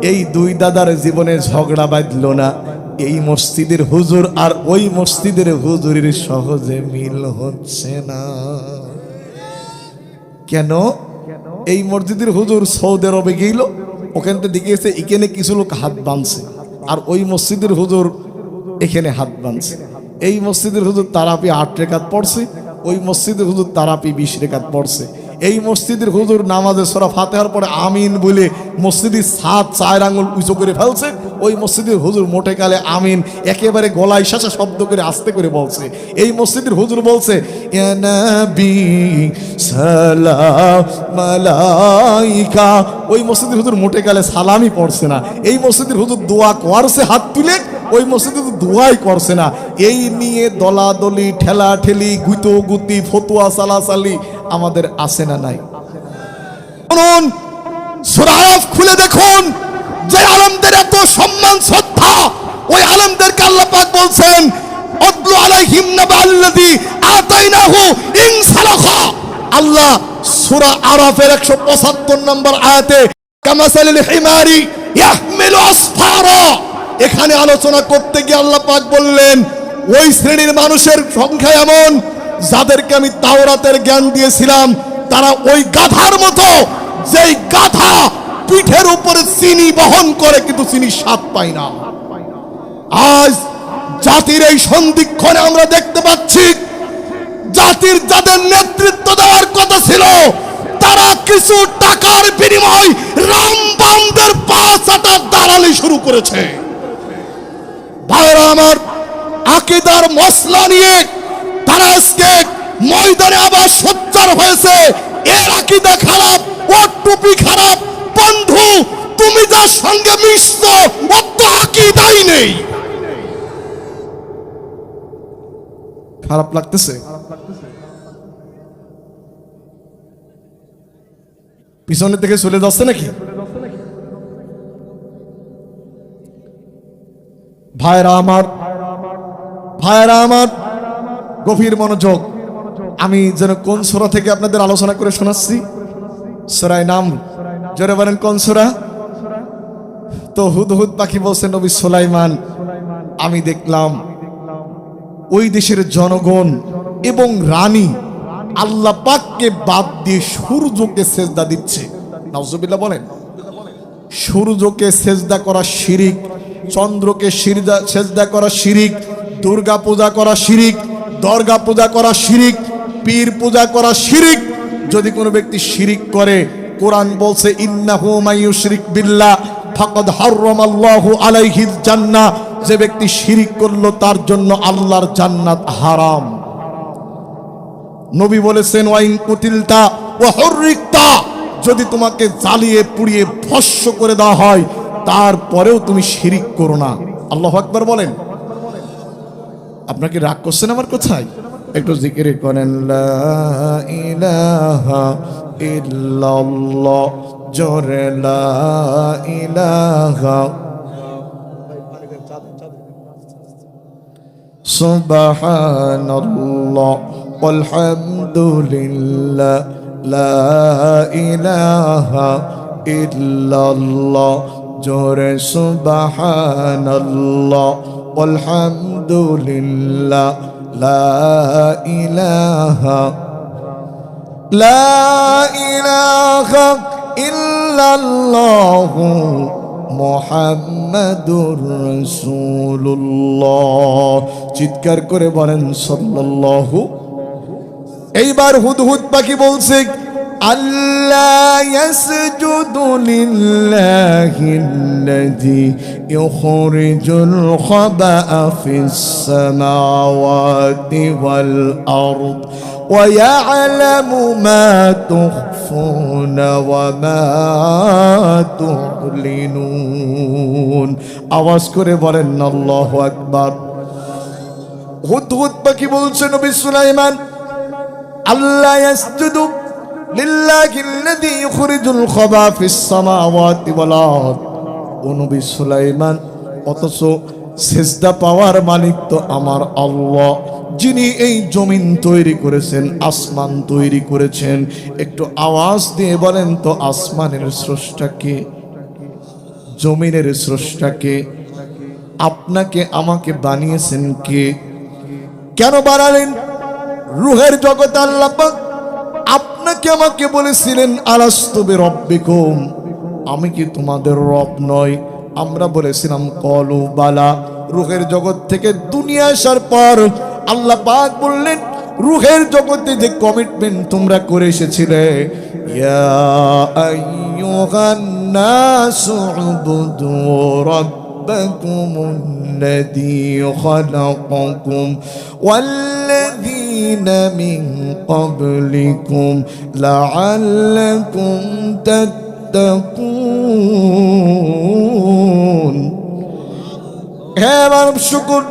এই দুই দাদার জীবনে ঝগড়া বাঁধল না। এই মসজিদের হুজুর আর ওই মসজিদের হুজুরের সহজে মিল হচ্ছে না। কেন? এই মসজিদের হুজুর সৌদি আরবে গেল, ওখান থেকে দেখেছে এখানে কিছু লোক হাত বাঁধছে, আর ওই মসজিদের হুজুর এখানে হাত বাঁধছে। এই মসজিদের হুজুর তারাপি 8 রাকাত পড়ছে, ওই মসজিদের হুজুর তারাপি 20 রাকাত পড়ছে। এই মসজিদের হুজুর নামাজে সূরা ফাতিহার পরে আমিন বলে মসজিদের 4 আঙ্গুল উঁচু করে ফেলছে। ওই মসজিদের হুজুর মোটে কালে আমিন একেবারে গলায় শাসা শব্দ করে আস্তে করে বলছে। এই মসজিদের হুজুর বলছে ইয়া নবী সালাম আলাইকা। ওই মসজিদের হুজুর মোটে কালে সালামই পড়ছে না। এই মসজিদের হুজুর দোয়া করছে হাত তুলে, ওই মসজিদে তো দোয়াই করছে না। এই নিয়ে দলাদলি, ঠেলা ঠেলি, গুতো গুতি, ফতুয়া সালাসালি আমাদের আছে না নাই? শুনুন, সূরা আরাফ খুলে দেখুন, যে আলেমদের এত সম্মান শ্রদ্ধা, ওই আলেমদেরকে আল্লাহ পাক বলছেন উতলু আলাইহিম নাবাল্লাযী আতাইনাহু ইনসালাখা। আল্লাহ সূরা আরাফের 175 নম্বর আয়াতে কামাসালিল হিমারি ইয়াহমিলু আসফারা, এখানে আলোচনা করতে গিয়ে আল্লাহ পাক বললেন ওই শ্রেণীর মানুষের সংখ্যা এমন যাদেরকে আমি তাওরাতের জ্ঞান দিয়েছিলাম, তারা ওই গাধার মতো, যেই গাধা পিঠের উপরে চিনি বহন করে কিন্তু চিনি স্বাদ পায় না। আজ জাতির এই সন্ধিক্ষণে আমরা দেখতে পাচ্ছি জাতির যাদের নেতৃত্ব দেওয়ার কথা ছিল তারা কিছু টাকার বিনিময় রামবামদের পাঁচাটার দালালি শুরু করেছে। ভাইরা আমার, আকীদার মসলা নিয়ে তারা আজকে ময়দানে আবার সোচ্চার হয়েছে। এর আকীদা খারাপ, ওর টুপি খারাপ। বন্ধু, তুমি যার সঙ্গে মিশছো ওর তো আকীদাই নেই। খারাপ লাগতেছে? পিছনের থেকে চলে যাচ্ছে নাকি? ভাইরা আমার, ভাইরা আমার, গভীর মনোযোগ। আমি যেন কোন সূরা থেকে আপনাদের আলোচনা করে শোনাচ্ছি? সূরা নামল। জোরে বলেন কোন সূরা? তো হুদহুদ পাখি বলছেন নবী সুলাইমান, আমি দেখলাম ওই দেশের জনগণ এবং রানী আল্লাহ পাককে বাদ দিয়ে সূর্যকে সেজদা দিচ্ছে। নাউজুবিল্লাহ বলেন। সূর্যকে সেজদা করা শিরিক, চন্দ্রকে সেজদা করা শিরিক, দুর্গা পূজা করা শিরিক, দরগা পূজা করা শিরিক, পীর পূজা করা শিরিক। যদি কোনো ব্যক্তি শিরিক করে, কোরআন বলছে ইন্নাহু মাইয়ুশরিক বিল্লাহ ফাকাদ হারামাল্লাহু আলাইহিল জান্নাহ, যে ব্যক্তি শিরিক করলো তার জন্য আল্লাহর জান্নাত হারাম। নবী বলেছেন ওয়াইন কুতিলতা ওয়া হুররিকতা, যদি তোমাকে জ্বালিয়ে পুড়িয়ে ভস্ম করে দেওয়া হয় তারপরেও তুমি শিরিক করো না। আল্লাহু আকবার বলেন। আপনাকে রাগ করছেন আমার কথায়? একটু জিকির করেন লা ইলাহা ইল্লাল্লাহ, জোরে লা ইলাহা সুবহানাল্লাহ ওয়ালহামদুলিল্লাহ লা ইলাহা ইল্লাল্লাহ, জোরে সুবহানাল্লাহ ওয়ালহামদুলিল্লাহ লা ইলাহা ইল্লাল্লাহ মুহাম্মাদুর রাসূলুল্লাহ। চিৎকার করে বলেন সাল্লাল্লাহু। এইবার হুদহুদ পাখি বলছে আল্লাহ ইয়াসজুদু লিল্লাহিল্লাযী ইউখরিজুল খাবা'a ফিস সামাওয়াতি ওয়াল আরদ ওয়া ইয়া'লামু মা তুখফুনা ওয়া মা তু'লিনুন। আওয়াজ করে বলেন আল্লাহু আকবার। হুদহুদ পাখি বলছে নবী সুলাইমান আল্লাহ ইয়াসজুদু লিল্লাহিল্লাযী ইউখরিজুল খাবা'a ফিস সামাওয়াতি ওয়াল আরদ। ও নবী সুলাইমান, অথচ সিজদা পাওয়ার মালিক তো আমার আল্লাহ, যিনি এই জমিন তৈরি করেছেন, আসমান তৈরি করেছেন। একটু আওয়াজ দিয়ে বলেন তো আসমানের স্রষ্টা কে? জমিনের স্রষ্টা কে? আপনাকে আমাকে বানিয়েছেন কে? কেন বানালেন? রূহের জগতে আল্লাহ পাক আপনাকে আমাকে বলেছিলেন আলাস্তু বিরব্বিকুম, আমি কি তোমাদের রব নয়? আমরা বলেছিলাম কলু বালা। রূহের জগৎ থেকে দুনিয়া আসার পর আল্লাহ পাক বললেন রূহের জগতে যে কমিটমেন্ট তোমরা করে এসেছিলে, ইয়া আইয়ুহান নাসু উবুদু রাব্বাকুমুল্লাযী খালাকাকুম ওয়াল্লাযীনা মিন ক্বাবলিকুম লাআল্লাকুম তাত্তাকুন। হে মানব শুকুর,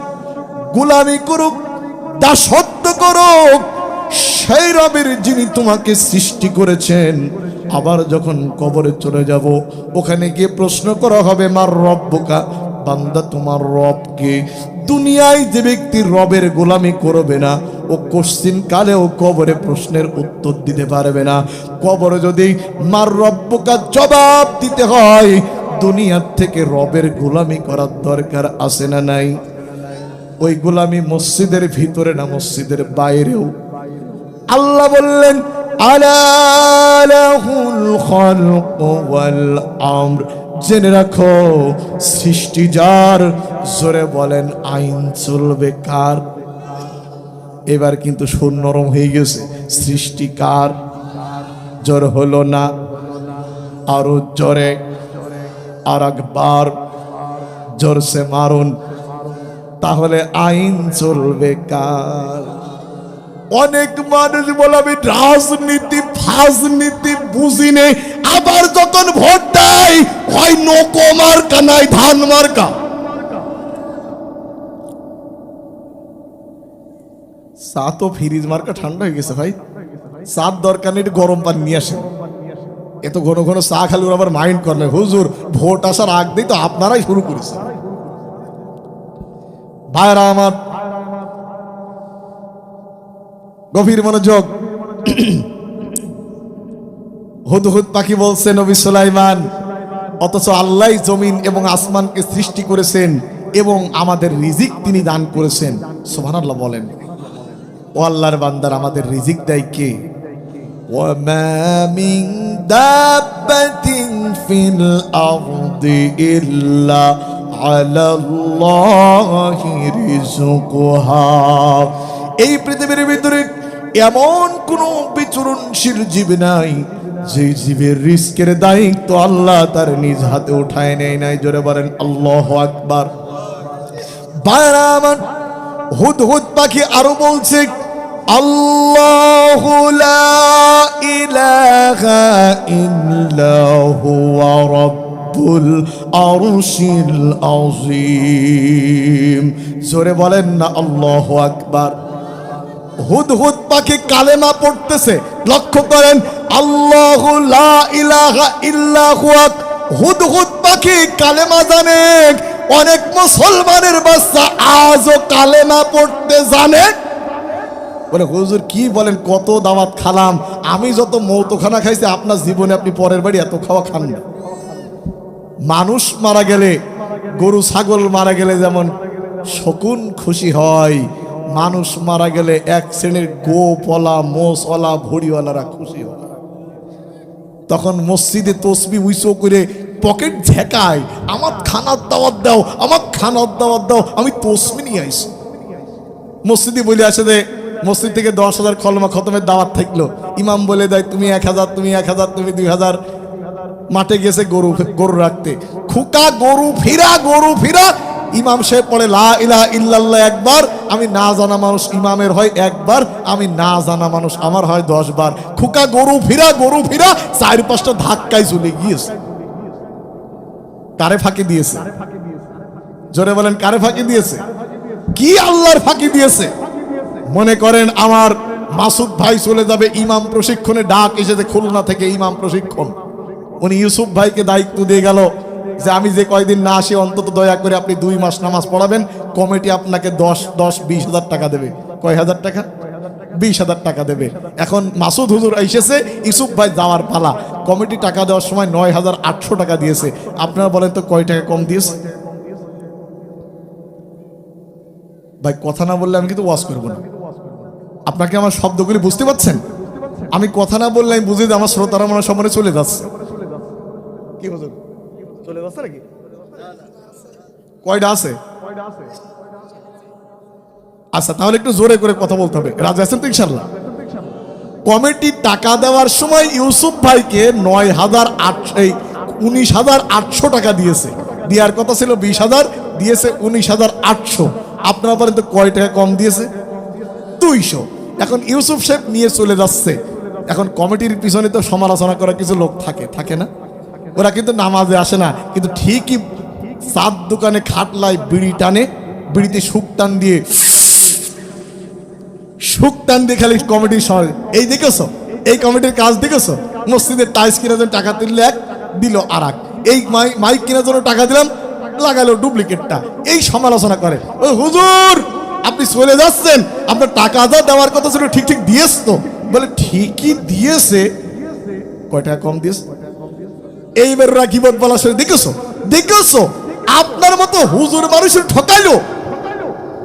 গোলামি করুক, দাসত্ব করুক সেই রবের যিনি তোমাকে সৃষ্টি করেছেন। আবার যখন কবরে চলে যাব, ওখানে গিয়ে প্রশ্ন করা হবে মার রব্বুকা, বান্দা তোমার রব কে? দুনিয়ায় যে ব্যক্তি রবের গোলামি করবে না, ও কোশ্চিন কালেও কবরে প্রশ্নের উত্তর দিতে পারবে না। কবরে যদি মার রব্বুকা জবাব দিতে হয়, দুনিয়ার থেকে রবের গোলামি করার দরকার আছে না নাই? ওই গোলামি মসজিদের ভিতরে না মসজিদের বাইরেও? আল্লাহ বললেন আলা লাহুল খালকু ওয়াল আমর, জেনে রাখো সৃষ্টি যার। জোরে বলেন আইন চলবে কার? এবার কিন্তু সুর নরম হয়ে গেছে। সৃষ্টি কার? জোর হলো না, আরো জোরে, আর একবার জোরসে মারুন, তাহলে আইন চলবে কার? অনেক মানুষ বলে আমি রাজনীতি ফাজনীতি বুঝি নেই, আবার যখন ভোট দেয় হয় নৌকো মার্কা নাই ধান মার্কা। চা তো ফ্রিজ মার্কা ঠান্ডা হয়ে গেছে ভাই, চার দরকার নেই, গরম পানি নিয়ে আসেন। এত ঘন ঘন চা খালি ওরা আবার মাইন্ড করলে, হুজুর ভোট আসার আগ দিয়ে তো আপনারাই শুরু করেছেন। ভাইরা আমার গভীর মনোযোগ। হুদহুদ পাখি বলছে নবী সুলাইমান, অথচ আল্লাহ জমিন এবং আসমানকে সৃষ্টি করেছেন এবং আমাদের রিজিক তিনি দান করেছেন। সুবহানাল্লাহ বলেন। ও আল্লাহর বান্দার, আমাদের রিজিক দেয় কে? ওয়ামা মিন দাব্বাতিন ফিল আরদি ইল্লা আলাল্লাহি রিজকুহা। এই পৃথিবীর ভিতরে এমন কোন বিচরণশীল জীব নাই যে জীবের রিস্কের দায়িত্ব আল্লাহ তার নিজ হাতে উঠায় নেয় নাই। জোরে বলেন আল্লাহু আকবার। ভাইরা আমার, হুদহুদ পাখি আরো বলছে, আল্লাহু লা ইলাহা ইল্লা হুয়া রাব্বুল আরশিল আযীম। জোরে বলেন না আল্লাহু আকবার। হুদহুদ পাখি কালেমা পড়তেছে, লক্ষ্য করেন, আল্লাহু লা ইলাহা ইল্লা হুয়া। হুদহুদ পাখি কালেমা জানে। অনেক মুসলমানের বাচ্চা আজও কালেমা পড়তে জানে। বলে হুজুর কি বলেন, কত দাওয়াত খালাম, আমি যত মৌতখানা খাইছি আপনার জীবনে আপনি পরের বাড়ি এত খাওয়া খান না। মানুষ মারা গেলে, গরু ছাগল মারা গেলে যেমন শকুন খুশি হয়, মানুষ মারা গেলে এক শ্রেণীর গোপলা মোষওয়ালা ভড়িওয়ালারা খুশি হয়। তখন মসজিদে তসবিহ উইসো করে পকেট ঝেকায়, আমার খানার দাওয়াত দাও, আমার খানার দাওয়াত দাও, আমি তসবিহ নিয়ে আইছি। মসজিদে বলে আসে দে, মসজিদ থেকে 10,000 কলমা খতমের দাওয়াত থাকলো, ইমাম বলে দেয় তুমি 1000, তুমি 1000, তুমি 2000। মাঠে গেছে গরু রাখতে, খুকা গরু ফিরা, গরু ফিরা। ইমাম সাহেব পড়ে লা ইলাহা ইল্লাল্লাহ একবার, আমি না জানা মানুষ ইমামের হয় একবার, আমি না জানা মানুষ আমার হয় 10 বার। খুকা গরু ফিরা, গরু ফিরা, 4-5টা ধাক্কায় চলে গিয়েছে। কারে ফাঁকি দিয়েছে? জোরে বলেন, কারে ফাঁকি দিয়েছে? কি আল্লাহর ফাঁকি দিয়েছে? মনে করেন আমার মাসুদ ভাই চলে যাবে ইমাম প্রশিক্ষণে, ডাক এসেছে খুলনা থেকে ইমাম প্রশিক্ষণ। উনি ইউসুফ ভাইকে দায়িত্ব দিয়ে গেল যে আমি যে কয়দিন না আসি অন্তত দয়া করে আপনি 2 মাস নামাজ পড়াবেন, কমিটি আপনাকে 20 হাজার টাকা দেবে। কয় হাজার টাকা? 20,000 টাকা দেবে। এখন মাসুদ হুজুর এসেছে, ইউসুফ ভাই যাওয়ার পালা। কমিটি টাকা দেওয়ার সময় 9,800 টাকা দিয়েছে। আপনারা বলেন তো কয় টাকা কম দিয়েছে? ভাই কথা না বললে আমি কিন্তু ওয়াজ করবো না। আপনাকে আমার শব্দগুলি বুঝতে পারছেন? আমি কথা না বললে আমি বুঝি যে আমার শ্রোতারা মনে সম্মানে চলে যাচ্ছে। কি হুজুর চলে যাচ্ছে নাকি? কয়টা আছে? আচ্ছা, তাহলে একটু জোরে করে কথা বলতে হবে। রাজি আছেন তো ইনশাল্লাহ? কমিটি টাকা দেওয়ার সময় ইউসুফ ভাইকে 19,800 টাকা দিয়েছে। দেওয়ার কথা ছিল 20,000, দিয়েছে 19,800। আপনারা বলেন তো কয় টাকা কম দিয়েছে? 200। এখন ইউসুফ সাহেব নিয়ে চলে যাচ্ছে। এখন কমিটির পিছনে তো সমালোচনা করা কিছু লোক থাকে না? ওরা কিন্তু নামাজে আসে না, কিন্তু ঠিকই চার দোকানে খাটলায় বিড়ি টানে, বিড়িতে সুখ টান দিয়ে খালি কমিটির সমাজ। এই দেখেছো, এই কমিটির কাজ দেখেছো? মসজিদের টাইলস কেনার জন্য টাকা তুললে এক, দিল আর এক। এই মাইক কেনার জন্য টাকা দিলাম, লাগালো ডুপ্লিকেটটা। এই সমালোচনা করে, ও হুজুর আপনি চলে যাচ্ছেন, আপনার টাকা যা দেওয়ার কথা ছিল ঠিক দিয়েছ তো? বলে ঠিকই দিয়েছে, কয় টাকা কম দিয়েছে? এইবার ওরা গীবত বলা শুনে দেখেছো আপনার মতো হুজুর মানুষের ঠকাইলো।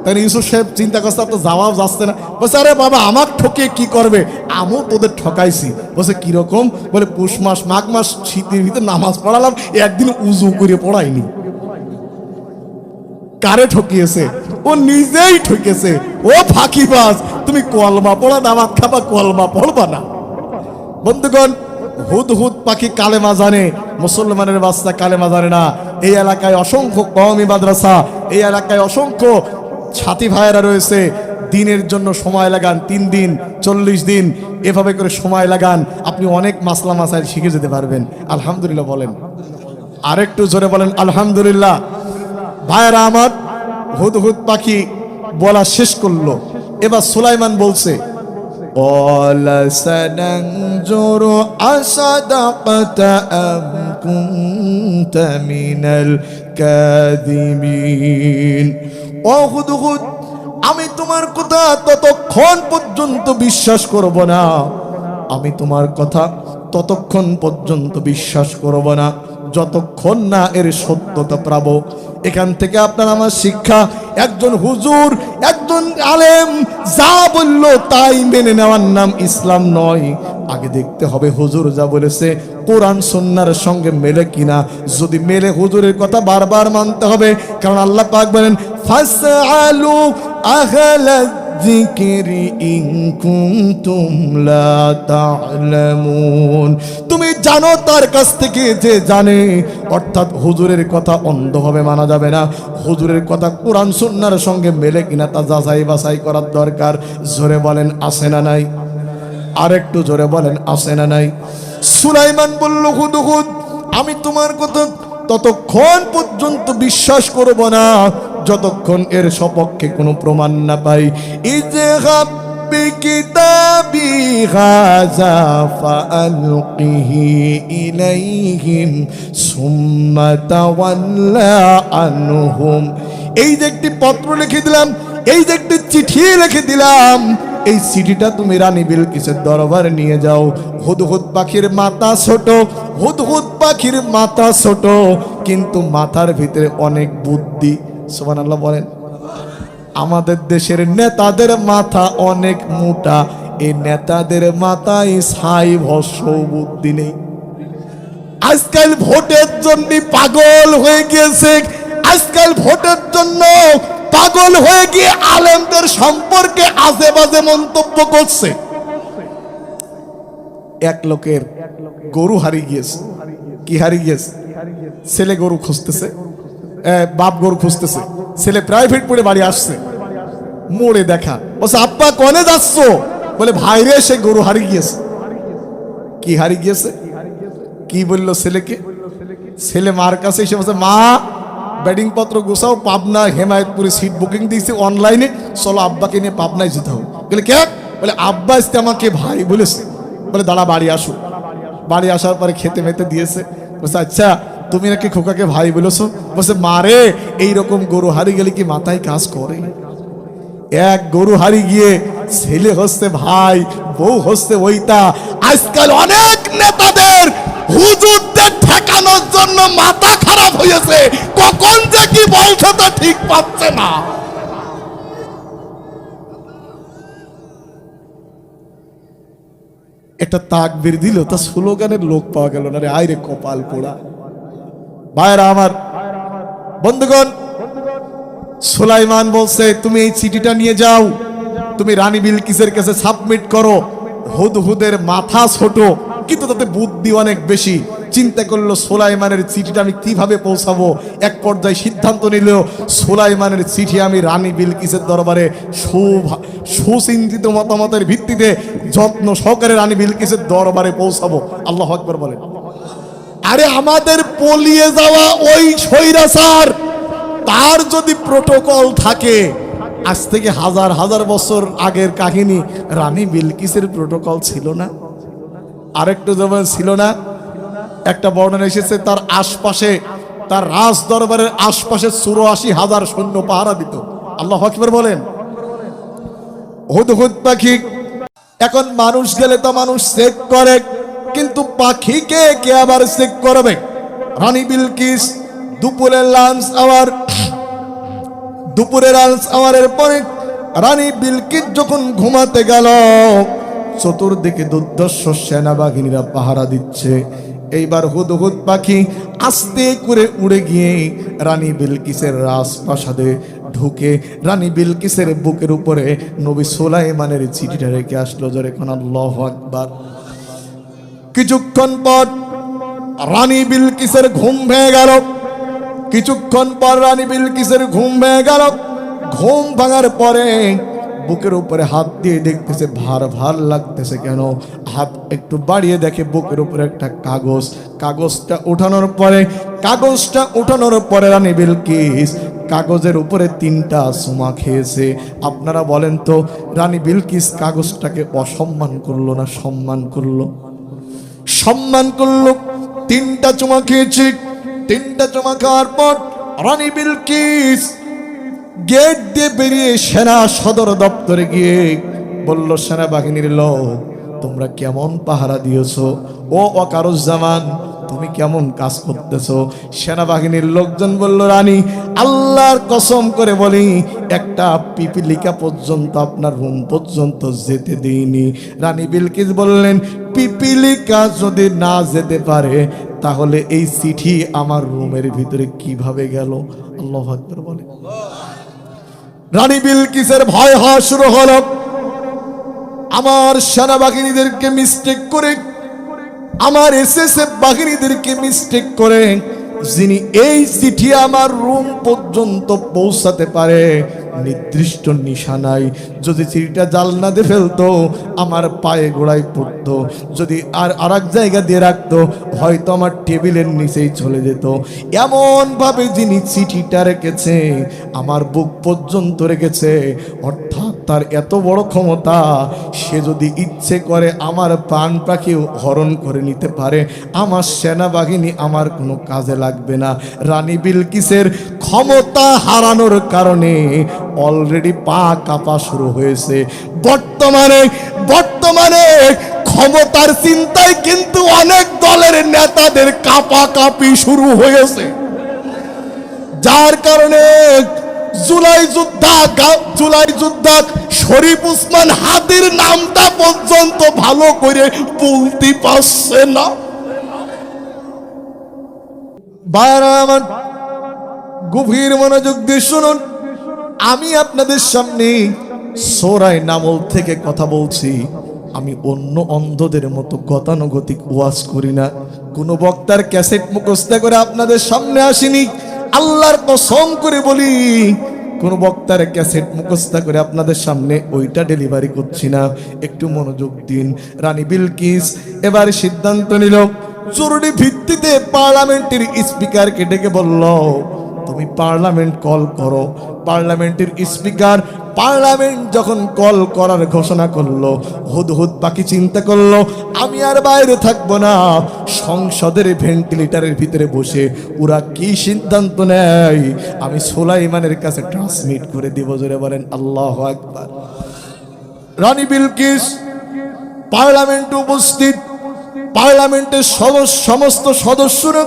তাই ইউসুফ সাহেব চিন্তা করছে, তো জবাব যাচ্ছে না। বলছে আরে বাবা, আমার ঠকে কি করবে, আমিও তোদের ঠকাইছি। বলছে কিরকম? বলে পুষ মাস মাঘ মাস শীতের ভিতরে নামাজ পড়ালাম, একদিন উজু করে পড়াইনি। কারে ঠকিয়েছে? ও নিজেই ঠকেছে। ও ফাঁকিবাজ, তুমি কলমা পড়া দাওয়াত খাবা, কলমা পড়বা না। বন্ধুগণ, হুদহুদ পাখি কালেমা জানে, মুসলমানের বাচ্চা কালেমা জানে না। এই এলাকায় অসংখ্য কওমি মাদ্রাসা, এই এলাকায় অসংখ্য ছাতি ভাইয়েরা রয়েছে, দিনের জন্য সময় লাগান 3 দিন 40 দিন এভাবে করে সময় লাগান, আপনি অনেক মাসলা মাসাইল শিখে যেতে পারবেন। আলহামদুলিল্লাহ বলেন, আরেকটু জোরে বলেন আলহামদুলিল্লাহ। ভাইয়েরা আমার, হুদহুদ পাখি বলা শেষ করলো, এবার সুলাইমান বলছে قال سننظر أصدقت أم كنت من الكاذبين। ও হুদহুদ, আমি তোমার কথা ততক্ষণ পর্যন্ত বিশ্বাস করব না, আমি তোমার কথা ততক্ষণ পর্যন্ত বিশ্বাস করব না যতক্ষণ না এর সত্যতা পাবো। এখান থেকে আপনার আমার শিক্ষা, একজন হুজুর, একজন আলেম যা বলল তাই মেনে নেওয়ার নাম ইসলাম নয়। আগে দেখতে হবে হুজুর যা বলেছে কোরআন সুন্নাহর সঙ্গে মেলে কিনা। যদি মেলে হুজুরের কথা বারবার মানতে হবে, কারণ আল্লাহ পাক বলেন ফাসআলু আহলা যিকরি ইন কুনতুম লা তা'লামুন। তুমি জানো তার কাছ থেকে যে জানে, অর্থাৎ হুজুরের কথা অন্ধভাবে মানা যাবে না। হুজুরের কথা কোরআন সুন্নাহর সঙ্গে মেলে কিনা তা যাচাই বাছাই করার দরকার। জোরে বলেন আছে না নাই? আরেকটু জোরে বলেন আছে না নাই? সুলাইমান বলল হুদহুদ, আমি তোমার কথা ততক্ষণ পর্যন্ত বিশ্বাস করব না যতক্ষণ এর সপক্ষে কোনো প্রমাণ না পাই। ইযহাব বিকিতাবি হাযা ফাআলকিহি ইলাইহিম সুম্মা তাওয়াল্লা আনহুম। এই যে একটি পত্র লিখে দিলাম, এই যে একটি চিঠি লিখে দিলাম, এই চিঠিটা তুমি রানী বিলকিসের দরবারে নিয়ে যাও। হুদহুদ পাখির মাথা ছোট, হুদহুদ পাখির মাথা ছোট, কিন্তু মাথার ভিতরে অনেক বুদ্ধি। সুবহানাল্লাহ বলেন। আমাদের দেশের নেতাদের মাথা অনেক মোটা, এই নেতাদের মাথায় ছাই ভস্ম বুদ্ধি নেই। আজকাল ভোটের জন্য পাগল হয়ে গিয়েছে, আজকাল ভোটের জন্য পাগল হয়ে গিয়ে আলেমদের সম্পর্কে আজে বাজে মন্তব্য করছে। এক লোকের গরু হারিয়ে গিয়েছে। কি হারিয়ে গিয়েছে? ছেলে গরু খুঁজতেছে, বাপ গরু খুঁজতেছে, ছেলে প্রাইভেট পড়ে বাড়ি আসছে, মোড়ে দেখা, বলছে আব্বা কনে যাচ্ছ? বলে ভাইরে সে গরু হারিয়ে গিয়েছে। কি হারিয়ে গিয়েছে? কি বললো ছেলেকে? ছেলে মার কাছে এসে বলছে, মা ব্যাটিং পত্র গোছাও, পাবনা হেমায়তপুরে সিট বুকিং দিয়েছি অনলাইনে, চলো আব্বাকে নিয়ে পাবনায় যেতে হবে। বলে কে? বলে আব্বা আজকে আমাকে ভাই বলেছে। বলে দাঁড়া বাড়ি আসো। বাড়ি আসার পরে খেতে মেতে দিয়েছে। বলছে আচ্ছা তুমি নাকি খোকাকে ভাই বলেছো? বলছে মারে এইরকম গরু হারিয়ে গেলে কি মাথায় কাজ করে? এক গরু হারিয়ে গিয়ে ছেলে হচ্ছে ভাই, বউ হচ্ছে ওইটা। আজকাল অনেক নেতাদের হুজুরদের ঠেকানোর জন্য মাথা খারাপ হয়েছে, কখন যে কি বলছে তা ঠিক পাচ্ছে না। একটা তাকবীর দিল, তা স্লোগানের লোক পাওয়া গেল না রে। আইরে কপাল পোড়া। ভাইরা আমার, বন্ধুগণ, সুলাইমান বলছে তুমি এই চিঠিটা নিয়ে যাও, তুমি রানী বিলকিসের কাছে সাবমিট করো। হুদহুদের মাথা ছোট কিন্তু তাতে বুদ্ধি অনেক বেশি। চিন্তা করলো সুলাইমানের চিঠিটা আমি কিভাবে পৌঁছাবো। এক পর্যায়ে সিদ্ধান্ত নিল সুলাইমানের চিঠি আমি রানী বিলকিসের দরবারে সুচিন্তিত মতামতের ভিত্তিতে যত্ন সহকারে রানী বিলকিসের দরবারে পৌঁছাবো। আল্লাহু আকবার বলেন। আরে আমাদের পলিয়ে যাওয়া ওই স্বৈরাচার, তার যদি প্রোটোকল থাকে, আজ থেকে হাজার হাজার বছর আগের কাহিনী, রানী বিলকিসের প্রোটোকল ছিল না? আরেকটু যেমন ছিল না, একটা বর্ণনা এসেছে তার আশপাশে, তার রাজ দরবারের আশপাশে ৮৪,০০০ সৈন্য পাহারা দিত। আল্লাহু আকবার বলেন। হুদহুদ পাখি, এখন মানুষ গেলে তো মানুষ চেক করে, কিন্তু পাখিকে কে আবার চেক করবে? রানী বিলকিস দুপুরের লাঞ্চ আওয়ারের পরে রানী বিলকিস যখন ঘুমাতে গেল, চতুর্দিকে দুর্ধর্ষ সেনাবাহিনীরা পাহারা দিচ্ছে। এইবার হুদহুদ পাখি আস্তে করে উড়ে গিয়ে রানী বিলকিসের রাজপ্রাসাদে ঢুকে রানী বিলকিসের বুকের উপরে নবী সুলাইমানের চিঠিটা রেখে আসলো। জোরে কোন আল্লাহু আকবার। কিছুক্ষণ পর রানী বিলকিসের ঘুম ভেঙে গেল। কিছুক্ষণ পর রানী বিলকিসের ঘুম ভেঙে গেল। ঘুম ভাঙার পরে বুকের উপরে হাত দিয়ে দেখতেছে ভার ভার লাগতেছে কেন। হাত একটু বাড়িয়ে দেখে বুকের উপরে একটা কাগজ। কাগজটা উঠানোর পরে রানী বিলকিস কাগজের উপরে 3টা চুমা খেয়েছে। আপনারা বলেন তো, রানী বিলকিস কাগজটাকে অসম্মান করলো না সম্মান করলো? সম্মান করলো। 3টা চুমা খেয়েছে। 3টা চুমা খাওয়ার পর রানী বিলকিস গেট দিয়ে বেরিয়ে সেনা সদর দপ্তরে গিয়ে বলল, সেনাবাহিনীর লোক, তোমরা কেমন পাহারা দিয়েছো? ও ওয়াকারুজ্জামান, তুমি কেমন কাজ করতেছো? সেনাবাহিনীর লোকজন বলল, রানী, আল্লাহর কসম করে বলি, একটা পিপিলিকা পর্যন্ত আপনার রুম পর্যন্ত যেতে দিইনি। রানী বিলকিস বললেন, পিপিলিকা যদি না যেতে পারে তাহলে এই চিঠি আমার রুমের ভিতরে কিভাবে গেল? আল্লাহু আকবার বলে। রানী বিলকিসের ভয় হওয়া শুরু হলো। আমার সেনাবাহিনীদেরকে মিস্টেক করে, আমার এসএসএফ বাহিনীদেরকে মিস্টেক করে যিনি এই চিঠি আমার রুম পর্যন্ত পৌঁছাতে পারে, নির্দিষ্ট নিশানায় যদি চিঠিটা জালনা দিয়ে ফেলতো আমার পায়ে গোড়ায় পড়তো, যদি আরেক জায়গা দিয়ে রাখতো হয়তো আমার টেবিলের নিচেই চলে যেত। এমন ভাবে যিনি চিঠিটা রেখেছে আমার বুক পর্যন্ত রেখেছে, অর্থাৎ তার এত বড় ক্ষমতা, সে যদি ইচ্ছে করে আমার প্রাণ পাখিও হরণ করে নিতে পারে। আমার সেনাবাহিনী আমার কোনো কাজে লাগবে না। রানী বিলকিসের ক্ষমতা হারানোর কারণে অলরেডি পা কাঁপা শুরু হয়েছে। বর্তমানে ক্ষমতার চিন্তায় কিন্তু অনেক দলের নেতাদের কাঁপাকাঁপি শুরু হয়েছে, যার কারণে জুলাই যোদ্ধা শরীফ উসমান হাদির নামটা পর্যন্ত ভালো করে বলতে পারছে না। ভাইরা আমার, গভীর মনোযোগ দিয়ে শুনুন, আমি আপনাদের সামনে সূরা নামল থেকে কথা বলছি। আমি অন্য অন্ধদের মতো গতানুগতিক ওয়াজ করি না। কোনো বক্তার ক্যাসেট মুখস্থ করে আপনাদের সামনে আসিনি। আল্লাহর কসম করে বলি, কোন বক্তার ক্যাসেট মুখস্থ করে আপনাদের সামনে ওইটা ডেলিভারি করছি না। একটু মনোযোগ দিন। রানী বিলকিস এবার সিদ্ধান্ত নিল, জরুরি ভিত্তিতে পার্লামেন্টের স্পিকারকে ডেকে বলল, তুমি পার্লামেন্ট কল করো। পার্লামেন্টের স্পিকার পার্লামেন্ট যখন কল করার ঘোষণা করলো, হুদহুদ পাখি চিন্তা করলো, আমি আর বাইরে থাকবো না, সংসদের ভেন্টিলেটরের ভিতরে বসে ওরা কি সিদ্ধান্ত নেয় আমি সুলাইমানের কাছে ট্রান্সমিট করে দিব। জোরে বলেন আল্লাহু আকবার। রানী বিলকিস পার্লামেন্টে উপস্থিত। পার্লামেন্টের সমস্ত সদস্যরা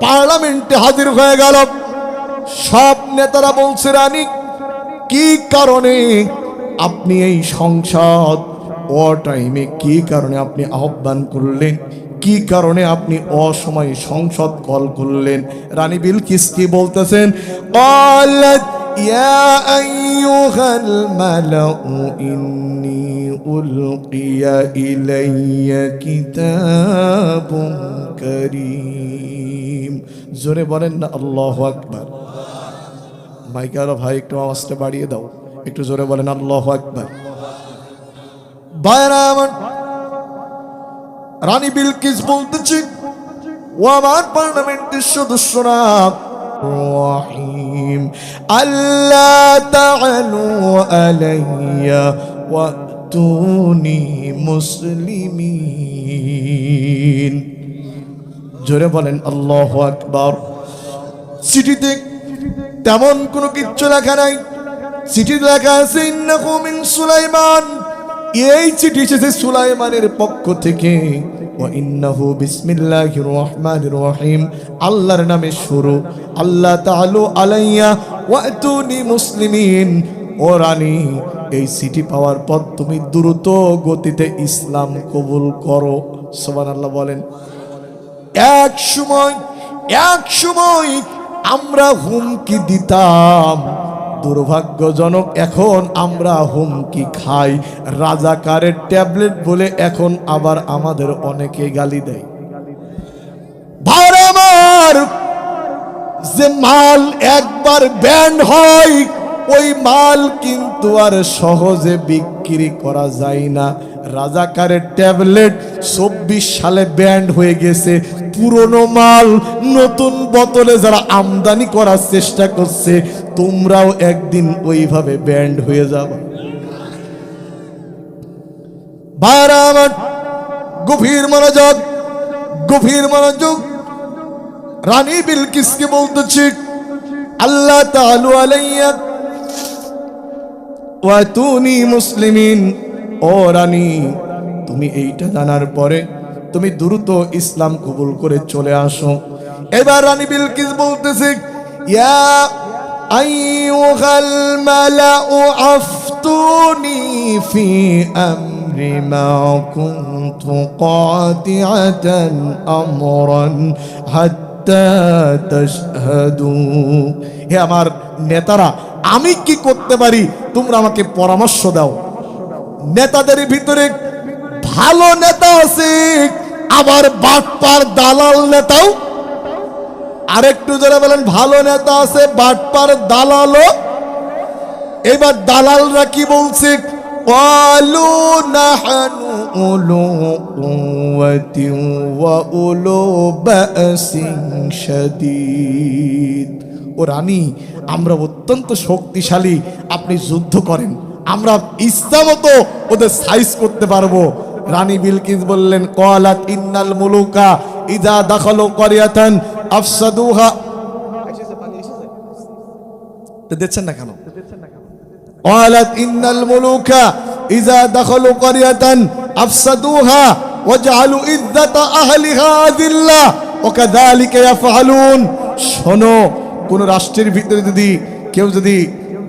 পার্লামেন্টে হাজির হয়ে গেল। সব নেতারা বলছে, রানী, কি কারণে আপনি এই সংসদ ও টাইমে কি কারণে আপনি আহ্বান করলেন? কি কারণে আপনি অসময়ে সংসদ কল করলেন? রানী বিলকিস কি বলতেছেন? ক্বালাত ইয়া আইয়ুহাল মালাউ ইন্নী উলকিয়া ইলাইয়া কিতাবুন কারীম। জোরে বলেন না আল্লাহু আকবার। মাইকারা ভাই একটু আওয়াজটা বাড়িয়ে দাও, একটু জোরে বলেন আল্লাহু আকবার। ভাইরা আমার, রানী বিলকিস বলতেছে, ও আমার পার্লামেন্টের সদস্যরা, রহিম আল্লাহ তাআলু আলাইয়া ওয়াতুনি মুসলিমিন। জোরে বলেন আল্লাহু আকবার। চিঠিতে তেমন কোনো কিচ্ছু লেখা নাই। চিঠিতে লেখা আছে ইন্নাহু মিন সুলাইমান। এই চিঠি এসেছে সুলাইমানের পক্ষ থেকে। ওয়া ইন্নাহু বিসমিল্লাহির রহমানির রহিম, আল্লাহর নামে শুরু। আল্লাহ তাআলু আলাইয়া ওয়াতুনি মুসলিমিন। ও রানী, এই চিঠি পাওয়ার পর তুমি দ্রুত গতিতে ইসলাম কবুল করো। সুবহানাল্লাহ বলেন। এক সময় আমরা হুমকি দিতাম, দুর্ভাগ্যজনক, এখন আমরা হুমকি খাই, রাজাকারের ট্যাবলেট বলে এখন আবার আমাদের অনেকে গালি দেয়। ভাইরা আমার, যে মাল একবার ব্যান্ড হয় ওই মাল কিন্তু আর সহজে বিক্রি করা যায় না। রাজাকারের ট্যাবলেট 24 সালে ব্যান্ড হয়ে গেছে, পুরনো মাল নতুন বোতলে যারা আমদানি করার চেষ্টা করছে, তোমরাও একদিন ওইভাবে ব্যান্ড হয়ে যাবে। ভাইরা আমার, গভীর মনোযোগ, গভীর মনোযোগ। রানী বিলকিসকে বলতেছি, আল্লাহ তাআলা আলাইয়া ওয়াতুনি মুসলিমিন। ও রানী, তুমি এইটা জানার পরে তুমি দ্রুত ইসলাম কবুল করে চলে আসো। এবার রানী বিলকিস বলতেছে, ইয়া আইয়ুহাল মালাউ আফতুনি ফি আমরি মা কুনতু কাতিআতান আমরান হাত্তা তাশহাদু। হে আমার নেতারা, আমি কি করতে পারি তোমরা আমাকে পরামর্শ দাও। নেতাদের ভিতরে ভালো নেতা আছে, আবার বাটপার দালাল নেতাও। আরেকটু যারা বলেন ভালো নেতা আছে, বাটপার দালালও। এবার দালালরা কি বলছে, ক্বালু নাহনু উলু কুওয়াতিন ওয়া উলু বাসিন শাদীদ। ও রানী, আমরা অত্যন্ত শক্তিশালী, আপনি যুদ্ধ করেন, আমরা ইচ্ছা মতো ওদের সাইজ করতে পারবো। রানী বিলকিস বললেন, ক্বালাত ইন্নাল মুলুকা ইযা দাখালু ক্বরিয়াতান আফসাদুহা। তো দেখছেন না কেন? ক্বালাত ইন্নাল মুলুকা ইযা দাখালু ক্বরিয়াতান আফসাদুহা ওয়াজআলু ইজ্জাতা আহলিহা আযিল্লা ওয়া কাযালিকা ইয়াফআলুন। শোনো, কোন রাষ্ট্রের ভিতরে যদি কেউ যদি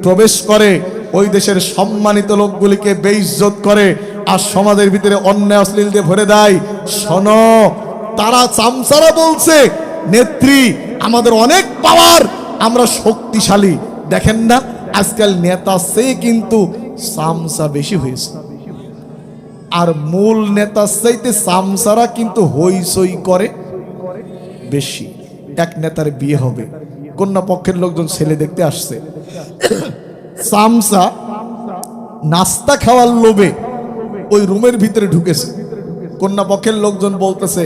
প্রবেশ করে, ওই দেশের সম্মানিত লোকগুলিকে বেইজ্জত করে আর সমাজের ভিতরে অন্যায় অশ্লীল দিয়ে ভরে দেয়, শোনো, তারা চামচারা বলছে, নেত্রী আমাদের অনেক পাওয়ার, আমরা শক্তিশালী। দেখেন না আজকাল নেতা সে কিন্তু চামচা বেশি হয়েছে, আর মূল নেতা চাইতে চামচারা কিন্তু হইচই করে বেশি। এক নেতার বিয়ে হবে, কন্যা পক্ষের লোকজন ছেলে দেখতে আসছে, চামচা নাস্তা খাওয়ার লোভে ওই রুমের ভিতরে ঢুকেছে। কন্যা পক্ষের লোকজন বলতেছে,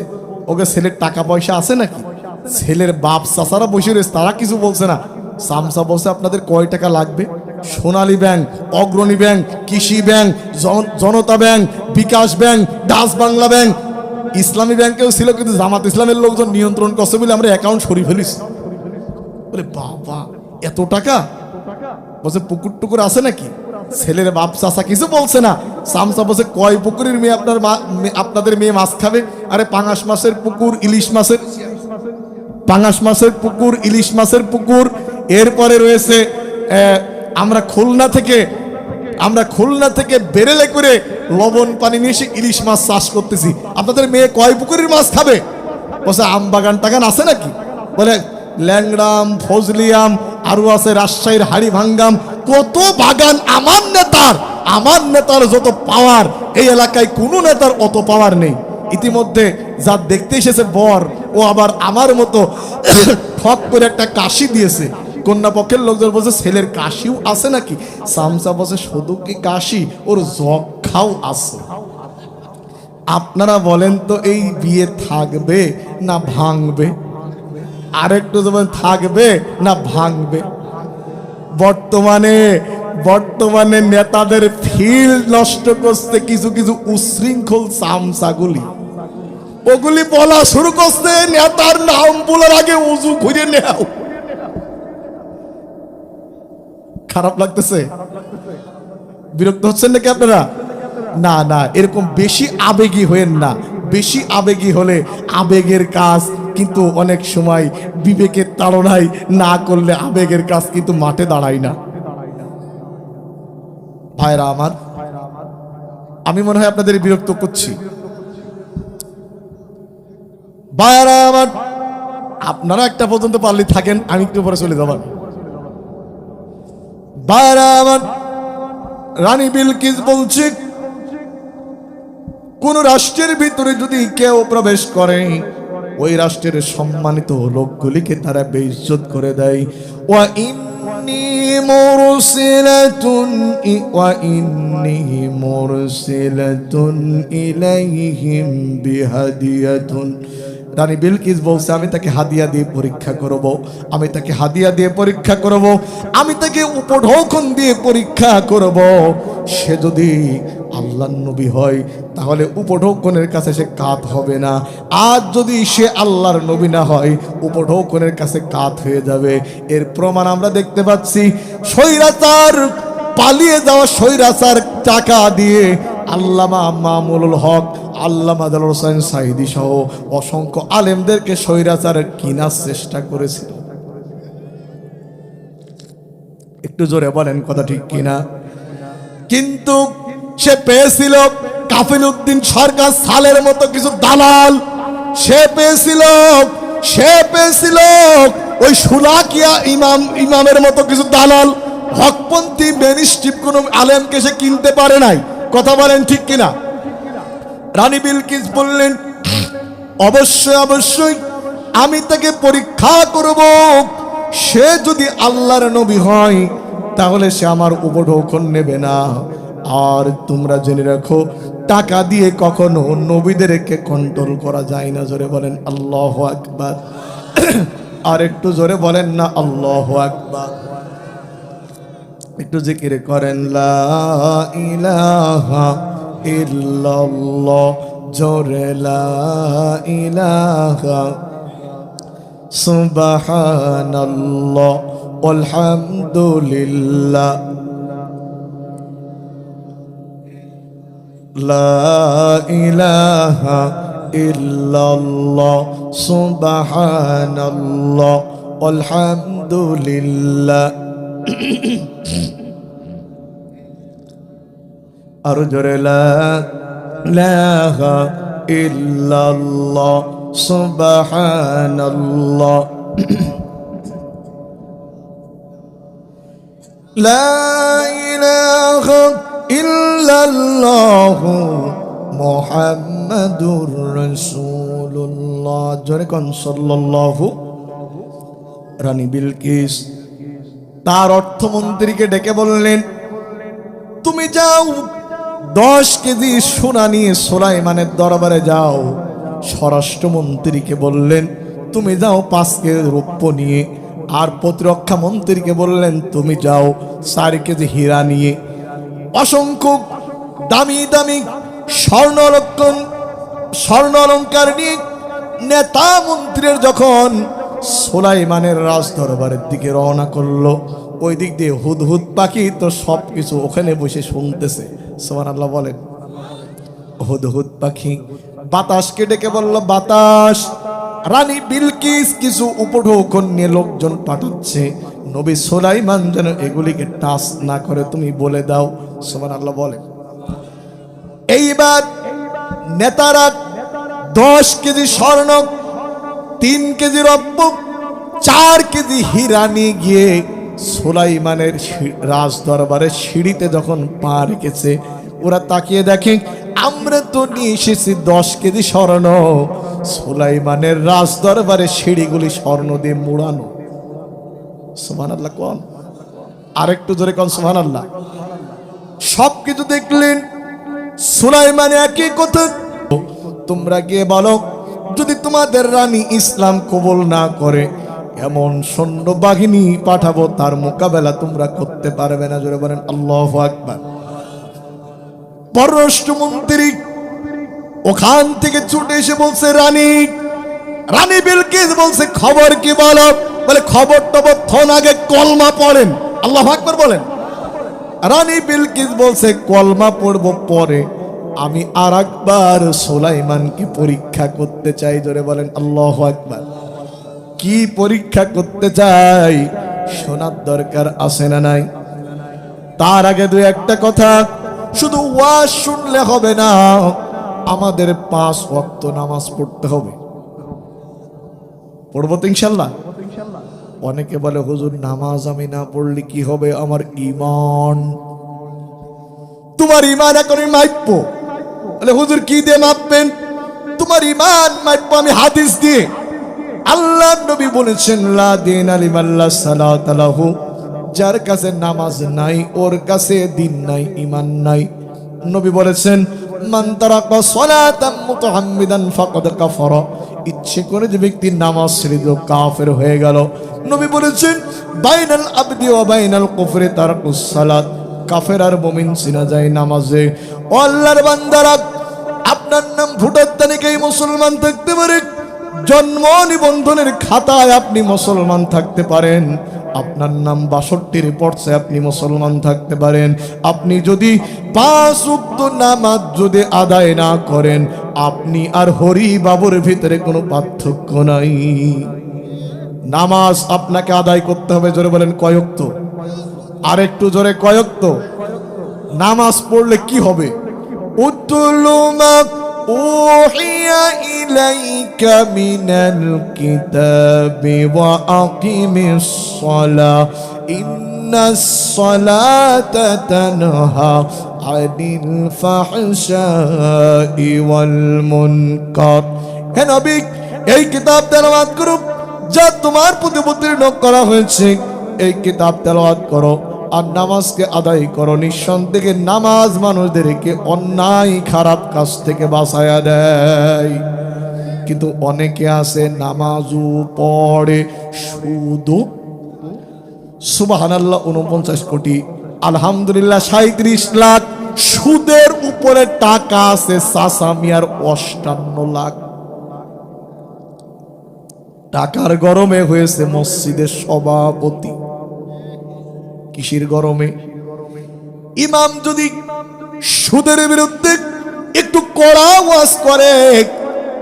ওকে ছেলের টাকা পয়সা আছে নাকি? ছেলের বাপ চাচারা বসে রয়েছে, তারা কিছু বলছে না। চামচা বলছে, আপনাদের কয় টাকা লাগবে? সোনালী ব্যাংক, অগ্রণী ব্যাংক, কৃষি ব্যাংক, জনতা ব্যাংক, বিকাশ ব্যাংক, ডাচ বাংলা ব্যাংক, ইসলামী ব্যাংকেও ছিল, কিন্তু জামাত ইসলামের লোকজন নিয়ন্ত্রণ করছে বলে আমরা অ্যাকাউন্ট সরিয়ে ফেলিস। বলে বাবা, এত টাকা? বলছে পুকুর টুকুর আছে নাকি? ছেলের বাপ চাচা কিছু বলছে না। চামচা বলছে, কয় পুকুরের মেয়ে আপনাদের মেয়ে মাছ খাবে? আরে পাঙাশ মাছের পুকুর, ইলিশ মাছের, পাঙাশ মাছের পুকুর, ইলিশ মাছের পুকুর। এরপরে রয়েছে আমরা খুলনা থেকে বেরেলে করে লবণ পানি নিয়ে এসে ইলিশ মাছ চাষ করতেছি। আপনাদের মেয়ে কয় পুকুরের মাছ খাবে? বলছে আম বাগান টাগান আছে নাকি? বলে ল্যাংড়াম, ফজলিয়াম, আরো আছে রাজশাহীর হাড়ি ভাঙ্গাম, কত বাগান আমার নেতার যত পাওয়ার, এই এলাকায় কোনো নেতার অত পাওয়ার নেই। ইতিমধ্যে যা দেখতে এসেছে বর, ও আবার আমার মতো ঠক করে একটা কাশি দিয়েছে। কন্যা পক্ষের লোকজন বলছে, ছেলের কাশিও আছে নাকি? চামচা বলছে, শুধু কি কাশি, ওর যক্ষাও আছে। আপনারা বলেন তো, এই বিয়ে থাকবে না ভাঙবে? আরেকটু যেমন থাকবে না ভাঙবে? বর্তমানে নেতাদের ফিল্ড নষ্ট করছে কিছু কিছু উশৃঙ্খল চামচাগুলি। ওগুলি বলা শুরু করছে, নেতার নাম বলার আগে উজু করে নেও। খারাপ লাগতেছে? বিরক্ত হচ্ছেন নাকি আপনারা? না না, এরকম বেশি আবেগী হয়েন না। বেশি আবেগী হলে আবেগের কাজ কিন্তু অনেক সময় বিবেকের তাড়নায় না করলে আবেগের কাজ কিন্তু মাঠে দাঁড়ায় না। ভাইরা আমার, আমি মনে হয় আপনাদের বিরক্ত করছি। ভাইরা আমার, আপনারা একটা পর্যন্ত পারলে থাকেন, আমি একটু পরে চলে যাব। বারামান রানী বিলকিস বলছে, কোন রাষ্ট্রের ভিতরে যদি কেউ প্রবেশ করে, ওই রাষ্ট্রের সম্মানিত লোকগুলিকে তারা বেইজ্জত করে দেয়। ওয়া ইন্নী মুরসিলাতুন ইলাইহিম বিহাদিয়াতুন। রানী বিলকিস বলছে, আমি তাকে হাদিয়া দিয়ে পরীক্ষা করব, আমি তাকে হাদিয়া দিয়ে পরীক্ষা করব, আমি তাকে উপঢৌকন দিয়ে পরীক্ষা করব। সে যদি আল্লাহর নবী হয় তাহলে উপঢৌকনের কাছে সে কাত হবে না, আর যদি সে আল্লাহর নবী না হয় উপঢৌকনের কাছে কাত হয়ে যাবে। এর প্রমাণ আমরা দেখতে পাচ্ছি, স্বৈরাচার পালিয়ে যাওয়া স্বৈরাচার টাকা দিয়ে আল্লামা মামুনুল হক, আল্লামা দেলোয়ার হোসেন সাঈদী সহ অসংখ্য আলেমদেরকে স্বৈরাচারের কিনার চেষ্টা করেছিল। একটু জোরে বলেন কথা ঠিক কিনা? কিন্তু সে পেয়েছিল কাফিল উদ্দিন সরকার সালের মতো কিছু দালাল, সে পেয়েছিল ওই সুলাকিয়া ইমামের মতো কিছু দালাল। হকপন্থী মেনিস্ট্রিপ কোন আলেমকে সে কিনতে পারে নাই। কথা বলেন ঠিক কিনা? রানী বিলকিস বললেন, অবশ্যই আমি তাকে পরীক্ষা করব, সে যদি আল্লাহর নবী হয় তাহলে সে আমার উপঢৌকন নেবে না। আর তোমরা জেনে রাখো, টাকা দিয়ে কখনো নবীদেরকে কন্ট্রোল করা যায় না। জোরে বলেন আল্লাহু আকবার। আর একটু জোরে বলেন না আল্লাহু আকবার। একটু জিকির করেন, লা ইলাহা ইল্লাল্লাহ, জোরে লা ইলাহা, সুবহানাল্লাহ আলহামদুলিল্লাহ, লা ইলাহা ইল্লাল্লাহ, সুবহানাল্লাহ আলহামদুলিল্লাহ। আর জোরে লা ইলাহা ইল্লাল্লাহ, সুবহানাল্লাহ, লা ইলাহা ইল্লাল্লাহ মুহাম্মাদুর রাসূলুল্লাহ। জোরে কোন সাল্লাল্লাহু। রানী বিলকিস তার অর্থমন্ত্রীকে ডেকে বললেন, তুমি যাও 10 কেজি সোনা নিয়ে সুলাইমানের দরবারে যাও। স্বরাষ্ট্রমন্ত্রীকে বললেন, তুমি যাও 5 কেজি রৌপ্য নিয়ে। আর প্রতিরক্ষা মন্ত্রীকে বললেন, তুমি যাও 4 কেজি হীরা নিয়ে। অসংখ্য দামি দামি স্বর্ণ অলঙ্কার নিয়ে নেতা মন্ত্রীর যখন সুলাইমানের রাজ দরবারের দিকে রওনা করলো, ওই দিক দিয়ে হুদহুদ পাখি তো সবকিছু ওখানে বসে শুনতেছে। সুবহানাল্লাহ বলেন। হুদহুদ পাখি বাতাসকে ডেকে বলল, বাতাস, রানী বিলকিস কিছু উপঢৌকন নিয়ে লোকজন পাঠাচ্ছে, নবী সুলাইমান যেন এগুলিকে টাচ না করে তুমি বলে দাও। সুবহানাল্লাহ বলেন। এইবার নেতারা 10 কেজি স্বর্ণ, 3 কেজি রৌপ্য, 4 কেজি হীরা নিয়ে গিয়ে সুলাইমানের রাজ দরবারের সিঁড়িতে যখন পা রেখেছে, ওরা তাকিয়ে দেখে, আমরা তো নিয়ে এসেছি 10 কেজি স্বর্ণ, সুলাইমানের রাজ দরবারের সিঁড়িগুলি স্বর্ণ দিয়ে মুড়ানো। সুবহানাল্লাহ কোন, আরেকটু জোরে কোন সুবহানাল্লাহ। সবকিছু দেখলেন, সুলাইমান একই কথা, তোমরা গিয়ে বলো যদি তোমাদের রানী ইসলাম কবুল না করে এমন সৈন্যবাহিনী পাঠাবো তার মোকাবেলা তোমরা করতে পারবে না। জোরে বলেন আল্লাহু আকবার। পররাষ্ট্রমন্ত্রী ওখান থেকে ছুটে এসে বলছে, রানী বিলকিস বলছে, খবর কি বলো? বলে খবর টবর থন, আগে কলমা পড়েন। আল্লাহু আকবার বলেন। রানী বিলকিস বলছে, কলমা পড়বো পরে, আমি আর একবার সুলাইমানকে পরীক্ষা করতে চাই। জোরে বলেন আল্লাহু আকবার। কি পরীক্ষা করতে চাই শোনার দরকার আছে না নাই? তার আগে 2-1টা কথা, শুধু ওয়াজ শুনলে হবে না, আমাদের 5 ওয়াক্ত নামাজ পড়তে হবে। পড়বো তো ইনশাল্লাহ? অনেকে বলে হুজুর নামাজ আমি না পড়লে কি হবে, আমার ঈমান। তোমার ঈমান এখন মাপবো। বলে হুজুর কি দিয়ে মাপবেন? তোমার ঈমান মাপবো আমি হাদিস দিয়ে। আল্লাহর নবী বলেছেন লা দীনা লিমান লা সালাতা লাহু, যার কাছে নামাজ নাই ওর কাছে দিন নাই, ঈমান নাই। নবী বলেছেন মান তারাকা সালাতাম মুতাআম্মিদান ফাকাদ কাফারা, ইচ্ছে করে যে ব্যক্তি নামাজ ছেড়ে দিল কাফের হয়ে গেল। নবী বলেছেন বাইনাল আবদি ওয়া বাইনাল কুফরি তারাকুস সালাত, কাফের আর মুমিন চিনা যায় নামাজে। ও আল্লাহর বান্দারা, আপনার নাম ভোটার তালিকায় মুসলমান থাকতে পারে, জন্ম নিবন্ধনের খাতায় আপনি মুসলমান থাকতে পারেন, আপনার নাম 62 পর্চায় আপনি মুসলমান থাকতে পারেন, আপনি যদি 5 ওয়াক্ত নামাজ যদি আদায় না করেন, আপনি আর হরি বাবুর ভিতরে কোনো পার্থক্য নাই। নামাজ আপনাকে আদায় করতে হবে। জোরে বলেন কয় ওয়াক্ত? আর একটু জোরে কয় ওয়াক্ত? নামাজ পড়লে কি হবে? উতলু মা উহিয়া ইলাইকা মিনাল কিতাবি ওয়া আকিমিস সালাহ ইন্নাস সালাতা তানহা আনিল ফাহশাই ওয়াল মুনকার। হে নবী, এই কিতাব তেলাওয়াত করো যা তোমার প্রতি অবতীর্ণ করা হয়েছে, এই কিতাব তেলাওয়াত করো আর নামাজকে আদায় করো। নিঃসন্দেহে নামাজ মানুষদেরকে অন্যায় খারাপ কাজ থেকে বাঁচায়া দেয়। কিন্তু অনেকে আছে নামাজও পড়ে শুধু সুবহানাল্লাহ 49 কোটি, আলহামদুলিল্লাহ 37 লাখ সুদের উপরে টাকা আছে চাচা মিয়ার 58 লাখ। টাকার গরমে হয়েছে মসজিদের সভাপতি। কিসের গরমে? ইমাম যদি সুদের বিরুদ্ধে একটু কড়া ওয়াজ করে,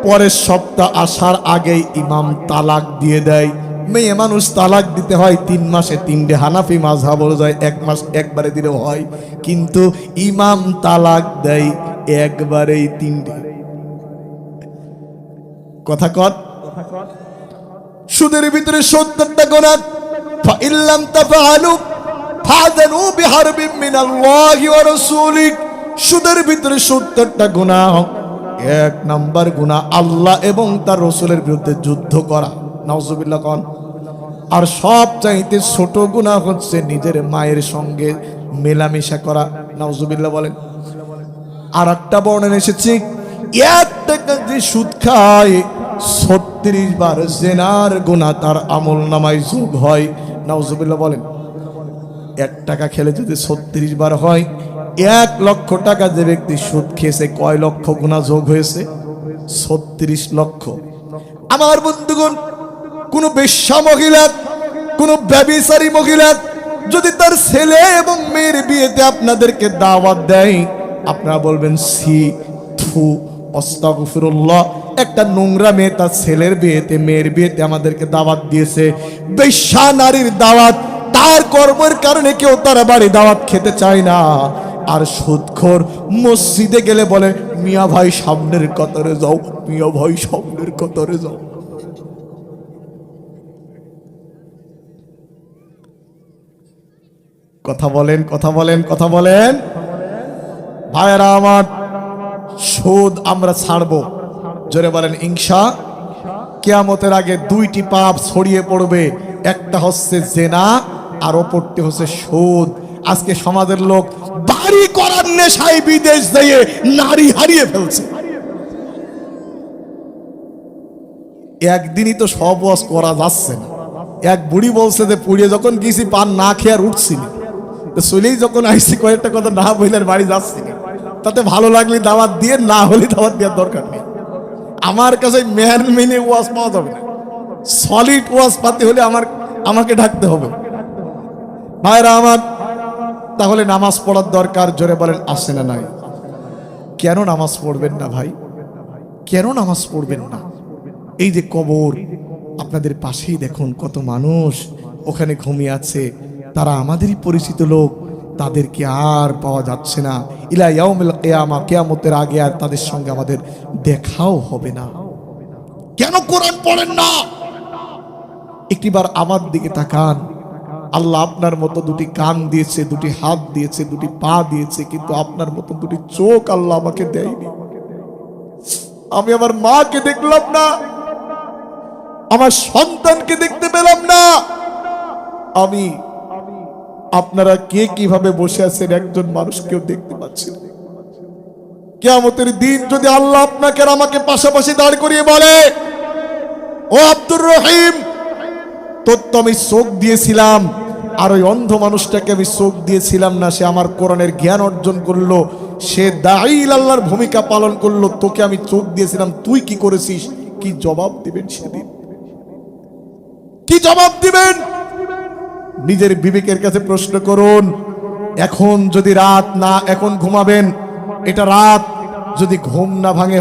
পরের সপ্তাহ আসার আগেই ইমাম তালাক দিয়ে দেয়। মেয়ে মানুষ তালাক দিতে হয় 3 মাসে 3টে, হানাফি মাযহাব অনুযায়ী 1 মাস একবারে দিলেও হয়, কিন্তু ইমাম তালাক দেয় একবারেই 3টে। কথা কর। সুদের ভিতরে 70টা গুনাহ। ফাইল্লাম তাফআলু ফাযানু বিহারবিন মিনাল্লাহি ওয়া রাসূলিহি। সুদের ভিতরে 70টা গুনাহ। 1 নাম্বার গুনাহ আল্লাহ এবং তার রাসূলের বিরুদ্ধে যুদ্ধ করা, নাউজুবিল্লাহ কোন। আর সবচাইতে ছোট গুনাহ হচ্ছে নিজের মায়ের সঙ্গে মেলামেশা করা, নাউজুবিল্লাহ বলেন। আর একটা বর্ণনা এসেছে 1 টাকা যে সুদ খায় 36 বার জিনার গুনাহ তার আমলনামায় যোগ হয়, নাউজুবিল্লাহ বলেন। 1 টাকা খেলে যদি 36 বার হয়, 1 লক্ষ টাকা যে ব্যক্তি সুদ খেয়েছে কয় লক্ষ গুনাহ যোগ হয়েছে? 36 লক্ষ। আমার বন্ধুগণ, কোন বেশ্যা মহিলা, কোন ব্যভিচারী মহিলা যদি তার ছেলে এবং মেয়ের বিয়েতে আপনাদেরকে দাওয়াত দেয়, আপনারা বলবেন সি থু আস্তাগফিরুল্লাহ, একটা নোংরা মেয়ে তার ছেলের বিয়েতে মেয়ের বিয়েতে আমাদেরকে দাওয়াত দিয়েছে। বেশ্যা নারীর দাওয়াত, তার কর্মের কারণে কেউ তার বাড়ি দাওয়াত খেতে চায় না। আর সুদখোর মসজিদে গেলে বলে মিয়া ভাই সামনের কাতারে যাও, মিয়া ভাই সামনের কাতারে যাও। কথা বলেন, কথা বলেন, কথা বলেন। ভাইরা আমার, সুদ আমরা ছাড়বো, জোরে বলেন ইনশা। কিয়ামতের আগে 2টি পাপ ছড়িয়ে পড়বে, একটা হচ্ছে জেনা আর অপরটি হচ্ছে সুদ। আজকে সমাজের লোক বাড়ি করার নেশায় বিদেশ যেয়ে নারী হারিয়ে ফেলছে। একদিনই তো সব ওয়াজ করা যাচ্ছে না। এক বুড়ি বলছে যে পুড়িয়ে যখন গেছি পান না খেয়ে আর উঠছি না, চলেই যখন আইসি কয়েকটা কথা না বইলে বাড়ি যাচ্ছি না। তাতে ভালো লাগলে দাওয়াত দিয়ে, না হলে দাওয়াত দেওয়ার দরকার নেই। আমার কাছে ম্যান মেনে ওয়াজ পাওয়া যাবে না, সলিড ওয়াজ পাতে হলে আমাকে ডাকতে হবে। ভাইরা আমার, তাহলে নামাজ পড়ার দরকার, জোরে বলেন আসে না নাই? কেন নামাজ পড়বেন না ভাই? কেন নামাজ পড়বেন না? এই যে কবর, আপনাদের পাশেই দেখুন কত মানুষ ওখানে ঘুমিয়ে আছে, তারা আমাদেরই পরিচিত লোক, তাদেরকে আর পাওয়া যাচ্ছে না। ইলা ইয়াউমিল কিয়ামা, কিয়ামতের আগে আর তাদের সঙ্গে আমাদের দেখাও হবে না। কেন কোরআন পড়েন না? একটিবার আমার দিকে তাকান। আল্লাহ আপনার মতো দুটি কান দিয়েছে, দুটি হাত দিয়েছে, দুটি পা দিয়েছে, কিন্তু আপনার মতো দুটি চোখ আল্লাহ আমাকে দেয়নি। আমি আমার মাকে দেখলাম না, আমার সন্তানকে দেখতে পেলাম না। আমি আপনারা কে কিভাবে বসে আছেন একজন মানুষকেও দেখতে পাচ্ছি না। কিয়ামতের দিন যদি আল্লাহ আপনাকে আর আমাকে পাশাপাশি দাঁড় করিয়ে বলে, ও আব্দুর রহিম, তোর তো আমি চোখ দিয়েছিলাম, আর ওই অন্ধ মানুষটাকে আমি চোখ দিয়েছিলাম না, সে আমার কোরআনের জ্ঞান অর্জন করলো, সে দাঈল আল্লাহর ভূমিকা পালন করলো, তোকে আমি চোখ দিয়েছিলাম, তুই কি করেছিস? কি জবাব দিবেন সেদিন? কি জবাব দিবেন? নিজের বিবেকের কাছে প্রশ্ন করুন। এখন যদি রাত না, এখন ঘুমাবেন, এটা রাত, যদি ঘুম না ভাঙে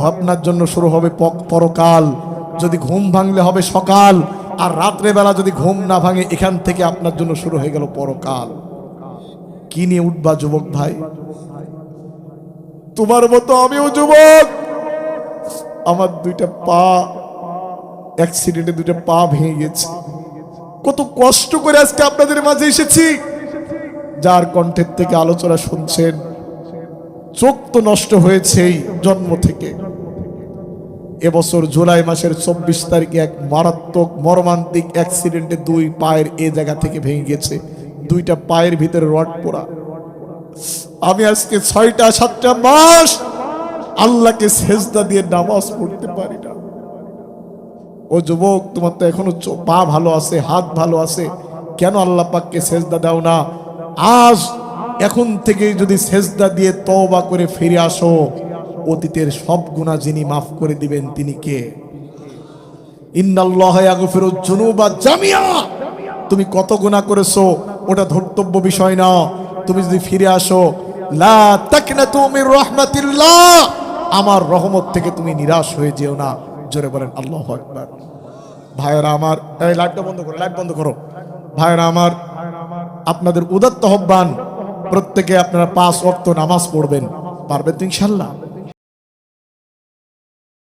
আপনার জন্য শুরু হবে পরকাল। যদি ঘুম ভাঙলে হবে সকাল, আর রাত্রে বেলা যদি ঘুম না ভাঙে এখান থেকে আপনার জন্য শুরু হয়ে গেল পরকাল। কি নিয়ে উঠবা যুবক ভাই? তোমার মতো আমিও যুবক, আমার দুইটা পা অ্যাক্সিডেন্টে দুইটা পা ভেঙে গেছে। কত কষ্ট করে আজকে আপনাদের মাঝে এসেছি। যার কণ্ঠের থেকে আলোচনা শুনছেন, চোখ তো নষ্ট হয়েছেই জন্ম থেকে। এবছর জুলাই মাসের 24 তারিখে এক মারাত্মক মর্মান্তিক অ্যাক্সিডেন্টে দুই পায়ের এ জায়গা থেকে ভেঙে গেছে, দুইটা পায়ের ভিতরে রড পোড়া। আমি আজকে 6টা-7টা মাস আল্লাহকে সেজদা দিয়ে নামাজ পড়তে পারি না। ও যুবক, তোমার তো এখনো পা ভালো আছে, হাত ভালো আছে, কেন আল্লাহ পাককে সেজদা দাও না? আজ এখন থেকে যদি সেজদা দিয়ে তওবা করে ফিরে আসো, অতীতের সব গুনাহ যিনি মাফ করে দিবেন তিনি কে? ইন্নাল্লাহা ইয়াগফিরুয যুনুবা জামিআ। তুমি কত গুনাহ করেছো ওটা ধর্তব্য বিষয় না, তুমি যদি ফিরে আসো, লা তাকনাতু মির রাহমাতিল্লাহ, আমার রহমত থেকে তুমি নিরাশ হয়ে যেও না। জোরে বলেন আল্লাহু আকবার। ভাইরা আমার, এই লাইটটা বন্ধ করো, লাইট বন্ধ করো। ভাইরা আমার, আপনাদের উদাত্ত আহ্বান, প্রত্যেকে আপনারা 5 ওয়াক্ত নামাজ পড়বেন। পারবেন তো ইনশাআল্লাহ?